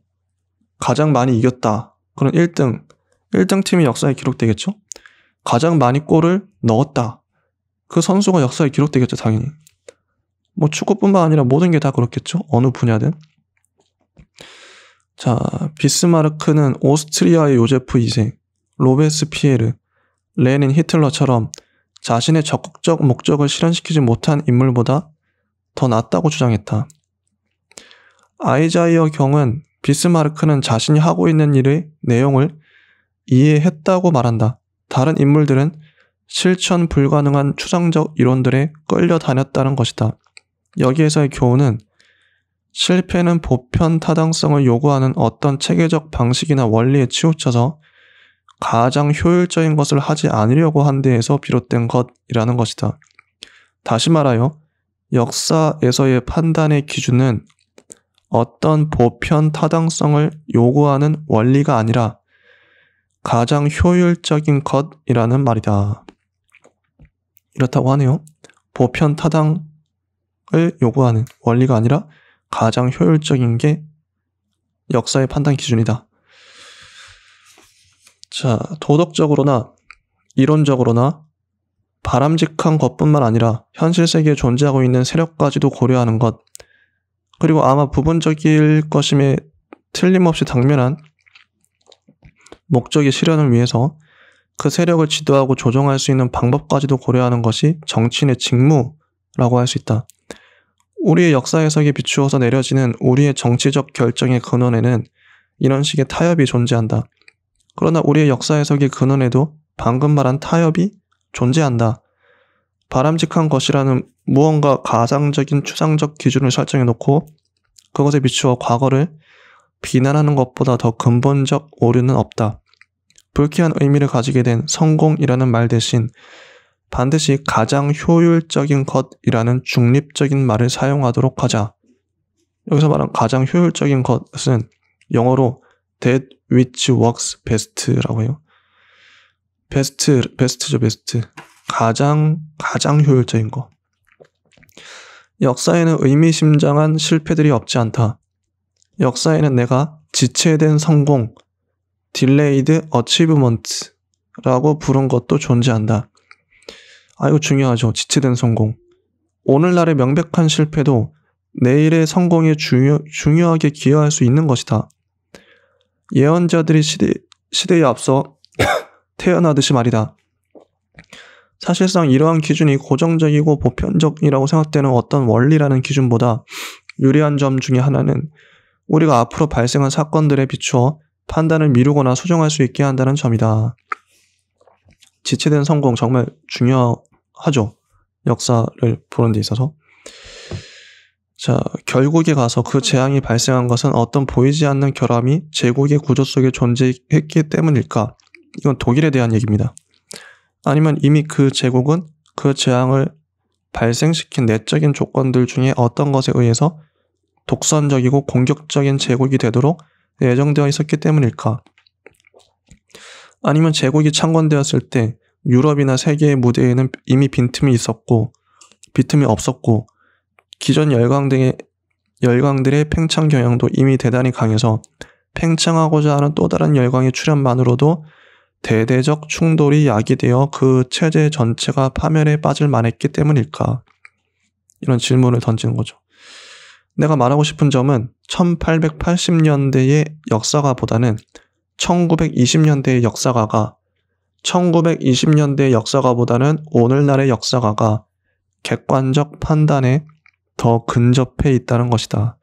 가장 많이 이겼다. 그럼 1등 팀이 역사에 기록되겠죠? 가장 많이 골을 넣었다. 그 선수가 역사에 기록되겠죠, 당연히. 뭐 축구뿐만 아니라 모든 게 다 그렇겠죠? 어느 분야든. 자, 비스마르크는 오스트리아의 요제프 2세, 로베스피에르, 레닌, 히틀러처럼 자신의 적극적 목적을 실현시키지 못한 인물보다 더 낫다고 주장했다. 아이자이어 경은 비스마르크는 자신이 하고 있는 일의 내용을 이해했다고 말한다. 다른 인물들은 실천 불가능한 추상적 이론들에 끌려다녔다는 것이다. 여기에서의 교훈은 실패는 보편 타당성을 요구하는 어떤 체계적 방식이나 원리에 치우쳐서 가장 효율적인 것을 하지 않으려고 한 데에서 비롯된 것이라는 것이다. 다시 말하여 역사에서의 판단의 기준은 어떤 보편 타당성을 요구하는 원리가 아니라 가장 효율적인 것이라는 말이다. 이렇다고 하네요. 보편 타당을 요구하는 원리가 아니라 가장 효율적인 게 역사의 판단 기준이다. 자, 도덕적으로나 이론적으로나 바람직한 것뿐만 아니라 현실 세계에 존재하고 있는 세력까지도 고려하는 것, 그리고 아마 부분적일 것임에 틀림없이 당면한 목적의 실현을 위해서 그 세력을 지도하고 조종할 수 있는 방법까지도 고려하는 것이 정치인의 직무라고 할 수 있다. 우리의 역사 해석에 비추어서 내려지는 우리의 정치적 결정의 근원에는 이런 식의 타협이 존재한다. 그러나 우리의 역사 해석의 근원에도 방금 말한 타협이 존재한다. 바람직한 것이라는 무언가 가상적인 추상적 기준을 설정해놓고 그것에 비추어 과거를 비난하는 것보다 더 근본적 오류는 없다. 불쾌한 의미를 가지게 된 성공이라는 말 대신 반드시 가장 효율적인 것이라는 중립적인 말을 사용하도록 하자. 여기서 말한 가장 효율적인 것은 영어로 that which works best라고 해요. best죠, best. 가장 효율적인 것. 역사에는 의미심장한 실패들이 없지 않다. 역사에는 내가 지체된 성공, delayed achievement라고 부른 것도 존재한다. 이거 중요하죠. 지체된 성공. 오늘날의 명백한 실패도 내일의 성공에 중요하게 기여할 수 있는 것이다. 예언자들이 시대에 앞서 태어나듯이 말이다. 사실상 이러한 기준이 고정적이고 보편적이라고 생각되는 어떤 원리라는 기준보다 유리한 점 중에 하나는 우리가 앞으로 발생한 사건들에 비추어 판단을 미루거나 수정할 수 있게 한다는 점이다. 지체된 성공 정말 중요하죠. 역사를 보는 데 있어서. 자, 결국에 가서 그 재앙이 발생한 것은 어떤 보이지 않는 결함이 제국의 구조 속에 존재했기 때문일까? 이건 독일에 대한 얘기입니다. 아니면 이미 그 제국은 그 재앙을 발생시킨 내적인 조건들 중에 어떤 것에 의해서 독선적이고 공격적인 제국이 되도록 예정되어 있었기 때문일까? 아니면 제국이 창건되었을 때 유럽이나 세계의 무대에는 이미 빈틈이 없었고 기존 열강들의 팽창 경향도 이미 대단히 강해서 팽창하고자 하는 또 다른 열강의 출현만으로도 대대적 충돌이 야기되어 그 체제 전체가 파멸에 빠질 만했기 때문일까? 이런 질문을 던지는 거죠. 내가 말하고 싶은 점은 1880년대의 역사가보다는 1920년대의 역사가가 1920년대의 역사가보다는 오늘날의 역사가가 객관적 판단에 더 근접해 있다는 것이다.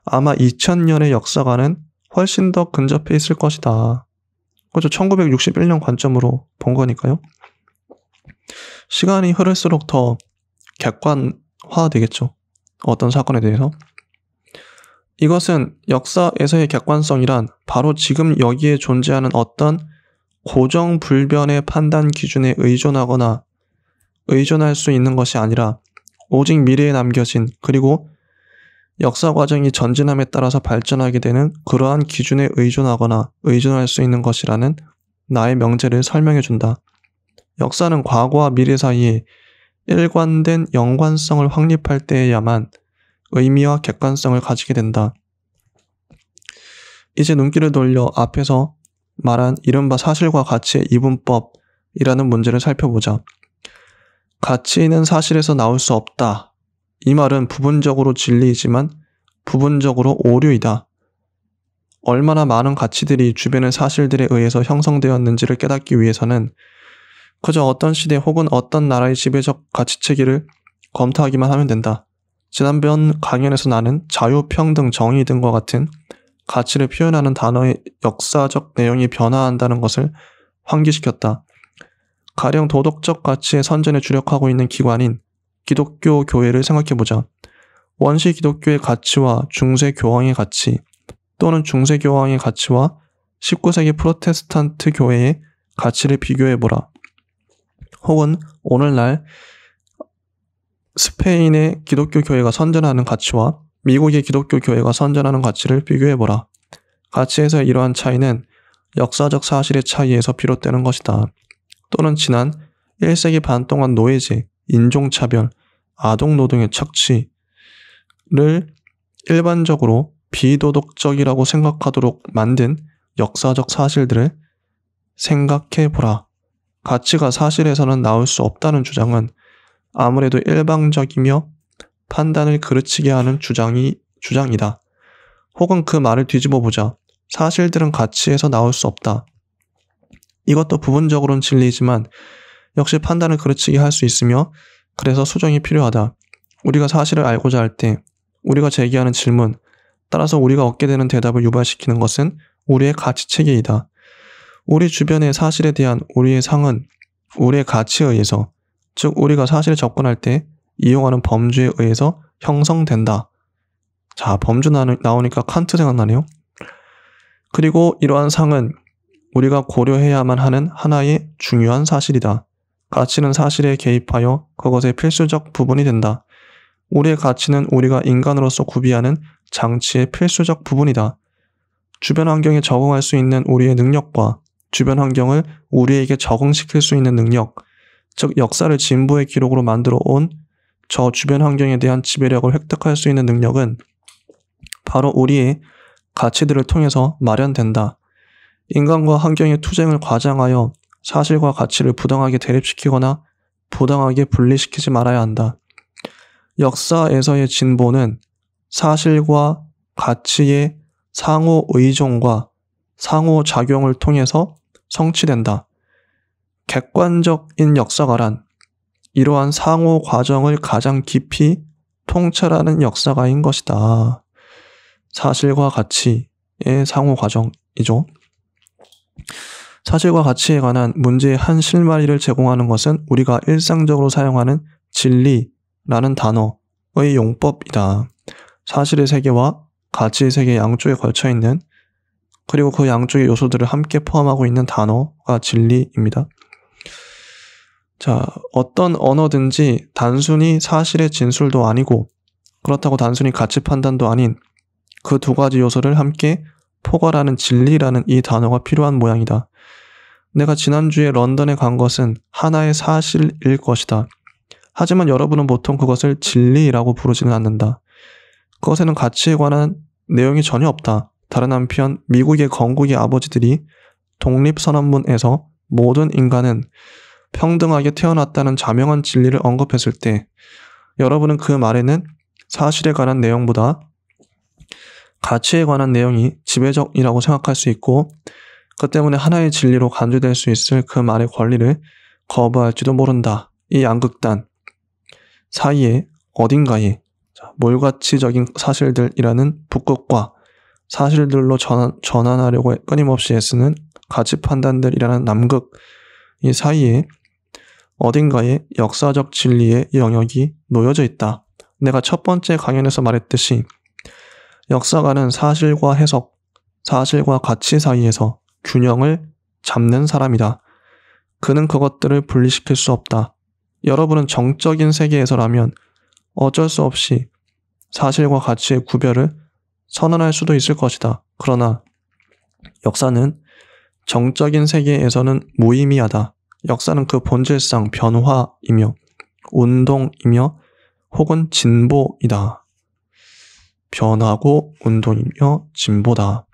아마 2000년의 역사가는 훨씬 더 근접해 있을 것이다. 그렇죠. 1961년 관점으로 본 거니까요. 시간이 흐를수록 더 객관화되겠죠. 어떤 사건에 대해서. 이것은 역사에서의 객관성이란 바로 지금 여기에 존재하는 어떤 고정불변의 판단 기준에 의존하거나 의존할 수 있는 것이 아니라 오직 미래에 남겨진 그리고 역사 과정이 전진함에 따라서 발전하게 되는 그러한 기준에 의존하거나 의존할 수 있는 것이라는 나의 명제를 설명해준다. 역사는 과거와 미래 사이에 일관된 연관성을 확립할 때에야만 의미와 객관성을 가지게 된다. 이제 눈길을 돌려 앞에서 말한 이른바 사실과 가치의 이분법이라는 문제를 살펴보자. 가치는 사실에서 나올 수 없다. 이 말은 부분적으로 진리이지만 부분적으로 오류이다. 얼마나 많은 가치들이 주변의 사실들에 의해서 형성되었는지를 깨닫기 위해서는 그저 어떤 시대 혹은 어떤 나라의 지배적 가치체계를 검토하기만 하면 된다. 지난번 강연에서 나는 자유, 평등, 정의 등과 같은 가치를 표현하는 단어의 역사적 내용이 변화한다는 것을 환기시켰다. 가령 도덕적 가치의 선전에 주력하고 있는 기관인 기독교 교회를 생각해보자. 원시 기독교의 가치와 중세 교황의 가치 또는 중세 교황의 가치와 19세기 프로테스탄트 교회의 가치를 비교해보라. 혹은 오늘날 스페인의 기독교 교회가 선전하는 가치와 미국의 기독교 교회가 선전하는 가치를 비교해보라. 가치에서 이러한 차이는 역사적 사실의 차이에서 비롯되는 것이다. 또는 지난 1세기 반 동안 노예제, 인종차별, 아동노동의 착취를 일반적으로 비도덕적이라고 생각하도록 만든 역사적 사실들을 생각해보라. 가치가 사실에서는 나올 수 없다는 주장은 아무래도 일방적이며 판단을 그르치게 하는 주장이다. 혹은 그 말을 뒤집어 보자. 사실들은 가치에서 나올 수 없다. 이것도 부분적으로는 진리이지만 역시 판단을 그르치게 할 수 있으며 그래서 수정이 필요하다. 우리가 사실을 알고자 할 때 우리가 제기하는 질문, 따라서 우리가 얻게 되는 대답을 유발시키는 것은 우리의 가치체계이다. 우리 주변의 사실에 대한 우리의 상은 우리의 가치에 의해서, 즉 우리가 사실에 접근할 때 이용하는 범주에 의해서 형성된다. 자, 범주 나오니까 칸트 생각나네요. 그리고 이러한 상은 우리가 고려해야만 하는 하나의 중요한 사실이다. 가치는 사실에 개입하여 그것의 필수적 부분이 된다. 우리의 가치는 우리가 인간으로서 구비하는 장치의 필수적 부분이다. 주변 환경에 적응할 수 있는 우리의 능력과 주변 환경을 우리에게 적응시킬 수 있는 능력, 즉 역사를 진보의 기록으로 만들어 온 저 주변 환경에 대한 지배력을 획득할 수 있는 능력은 바로 우리의 가치들을 통해서 마련된다. 인간과 환경의 투쟁을 과장하여 사실과 가치를 부당하게 대립시키거나 부당하게 분리시키지 말아야 한다. 역사에서의 진보는 사실과 가치의 상호 의존과 상호 작용을 통해서 성취된다. 객관적인 역사가란 이러한 상호 과정을 가장 깊이 통찰하는 역사가인 것이다. 사실과 가치의 상호 과정이죠. 사실과 가치에 관한 문제의 한 실마리를 제공하는 것은 우리가 일상적으로 사용하는 진리라는 단어의 용법이다. 사실의 세계와 가치의 세계 양쪽에 걸쳐있는, 그리고 그 양쪽의 요소들을 함께 포함하고 있는 단어가 진리입니다. 자, 어떤 언어든지 단순히 사실의 진술도 아니고 그렇다고 단순히 가치 판단도 아닌 그 두 가지 요소를 함께 포괄하는 진리라는 이 단어가 필요한 모양이다. 내가 지난주에 런던에 간 것은 하나의 사실일 것이다. 하지만 여러분은 보통 그것을 진리라고 부르지는 않는다. 그것에는 가치에 관한 내용이 전혀 없다. 다른 한편 미국의 건국의 아버지들이 독립선언문에서 모든 인간은 평등하게 태어났다는 자명한 진리를 언급했을 때 여러분은 그 말에는 사실에 관한 내용보다 가치에 관한 내용이 지배적이라고 생각할 수 있고, 그 때문에 하나의 진리로 간주될 수 있을 그 말의 권리를 거부할지도 모른다. 이 양극단 사이에 어딘가에 몰가치적인 사실들이라는 북극과 사실들로 전환하려고 끊임없이 애쓰는 가치 판단들이라는 남극, 이 사이에 어딘가에 역사적 진리의 영역이 놓여져 있다. 내가 첫 번째 강연에서 말했듯이 역사가는 사실과 해석, 사실과 가치 사이에서 균형을 잡는 사람이다. 그는 그것들을 분리시킬 수 없다. 여러분은 정적인 세계에서라면 어쩔 수 없이 사실과 가치의 구별을 선언할 수도 있을 것이다. 그러나 역사는 정적인 세계에서는 무의미하다. 역사는 그 본질상 변화이며 운동이며 혹은 진보이다. 변하고 운동이며 진보다.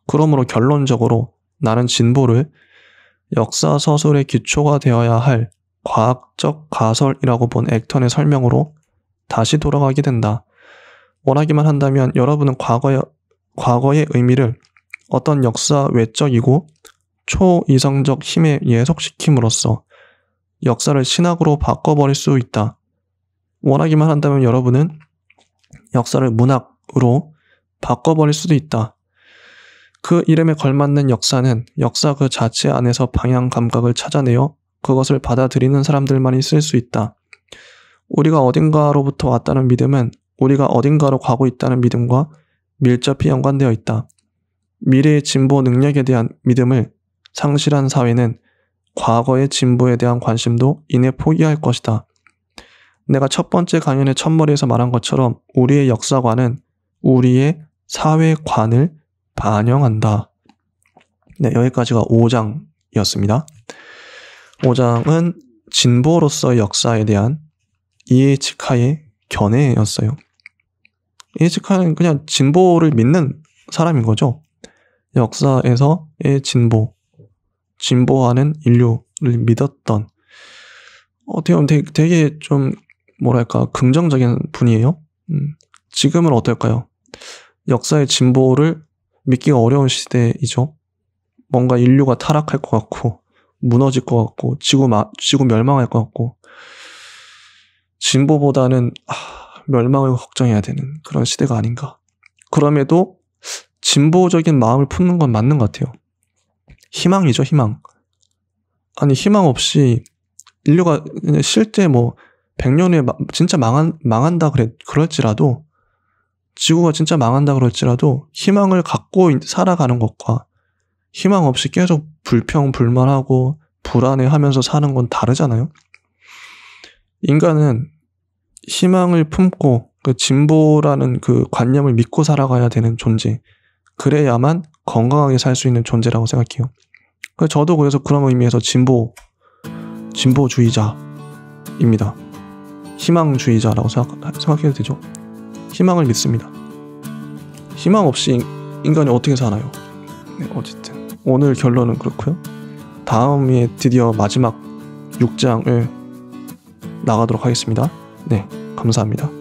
그러므로 결론적으로 나는 진보를 역사 서술의 기초가 되어야 할 과학적 가설이라고 본 액턴의 설명으로 다시 돌아가게 된다. 원하기만 한다면 여러분은 과거의 의미를 어떤 역사 외적이고 초이성적 힘에 예속시킴으로써 역사를 신학으로 바꿔버릴 수 있다. 원하기만 한다면 여러분은 역사를 문학으로 바꿔버릴 수도 있다. 그 이름에 걸맞는 역사는 역사 그 자체 안에서 방향 감각을 찾아내어 그것을 받아들이는 사람들만이 쓸 수 있다. 우리가 어딘가로부터 왔다는 믿음은 우리가 어딘가로 가고 있다는 믿음과 밀접히 연관되어 있다. 미래의 진보 능력에 대한 믿음을 상실한 사회는 과거의 진보에 대한 관심도 이내 포기할 것이다. 내가 첫 번째 강연의 첫머리에서 말한 것처럼 우리의 역사관은 우리의 사회관을 반영한다. 네, 여기까지가 5장이었습니다. 5장은 진보로서의 역사에 대한 이에치카의 견해였어요. 이에치카는 그냥 진보를 믿는 사람인 거죠. 역사에서의 진보하는 인류를 믿었던 어떻게 보면 되게 좀 뭐랄까 긍정적인 분이에요. 지금은 어떨까요? 역사의 진보를 믿기가 어려운 시대이죠. 뭔가 인류가 타락할 것 같고 무너질 것 같고 지구 멸망할 것 같고 진보보다는 멸망을 걱정해야 되는 그런 시대가 아닌가. 그럼에도 진보적인 마음을 품는 건 맞는 것 같아요. 희망이죠, 희망. 아니 희망 없이 인류가 실제 100년 후에 진짜 망한다 그럴지라도 지구가 진짜 망한다 그럴지라도 희망을 갖고 살아가는 것과 희망 없이 계속 불평불만하고 불안해하면서 사는 건 다르잖아요. 인간은 희망을 품고 그 진보라는 그 관념을 믿고 살아가야 되는 존재. 그래야만 건강하게 살 수 있는 존재라고 생각해요. 저도 그래서 그런 의미에서 진보주의자입니다. 희망주의자라고 생각해도 되죠. 희망을 믿습니다. 희망 없이 인간이 어떻게 사나요? 네, 어쨌든 오늘 결론은 그렇고요. 다음에 드디어 마지막 6장을 나가도록 하겠습니다. 네, 감사합니다.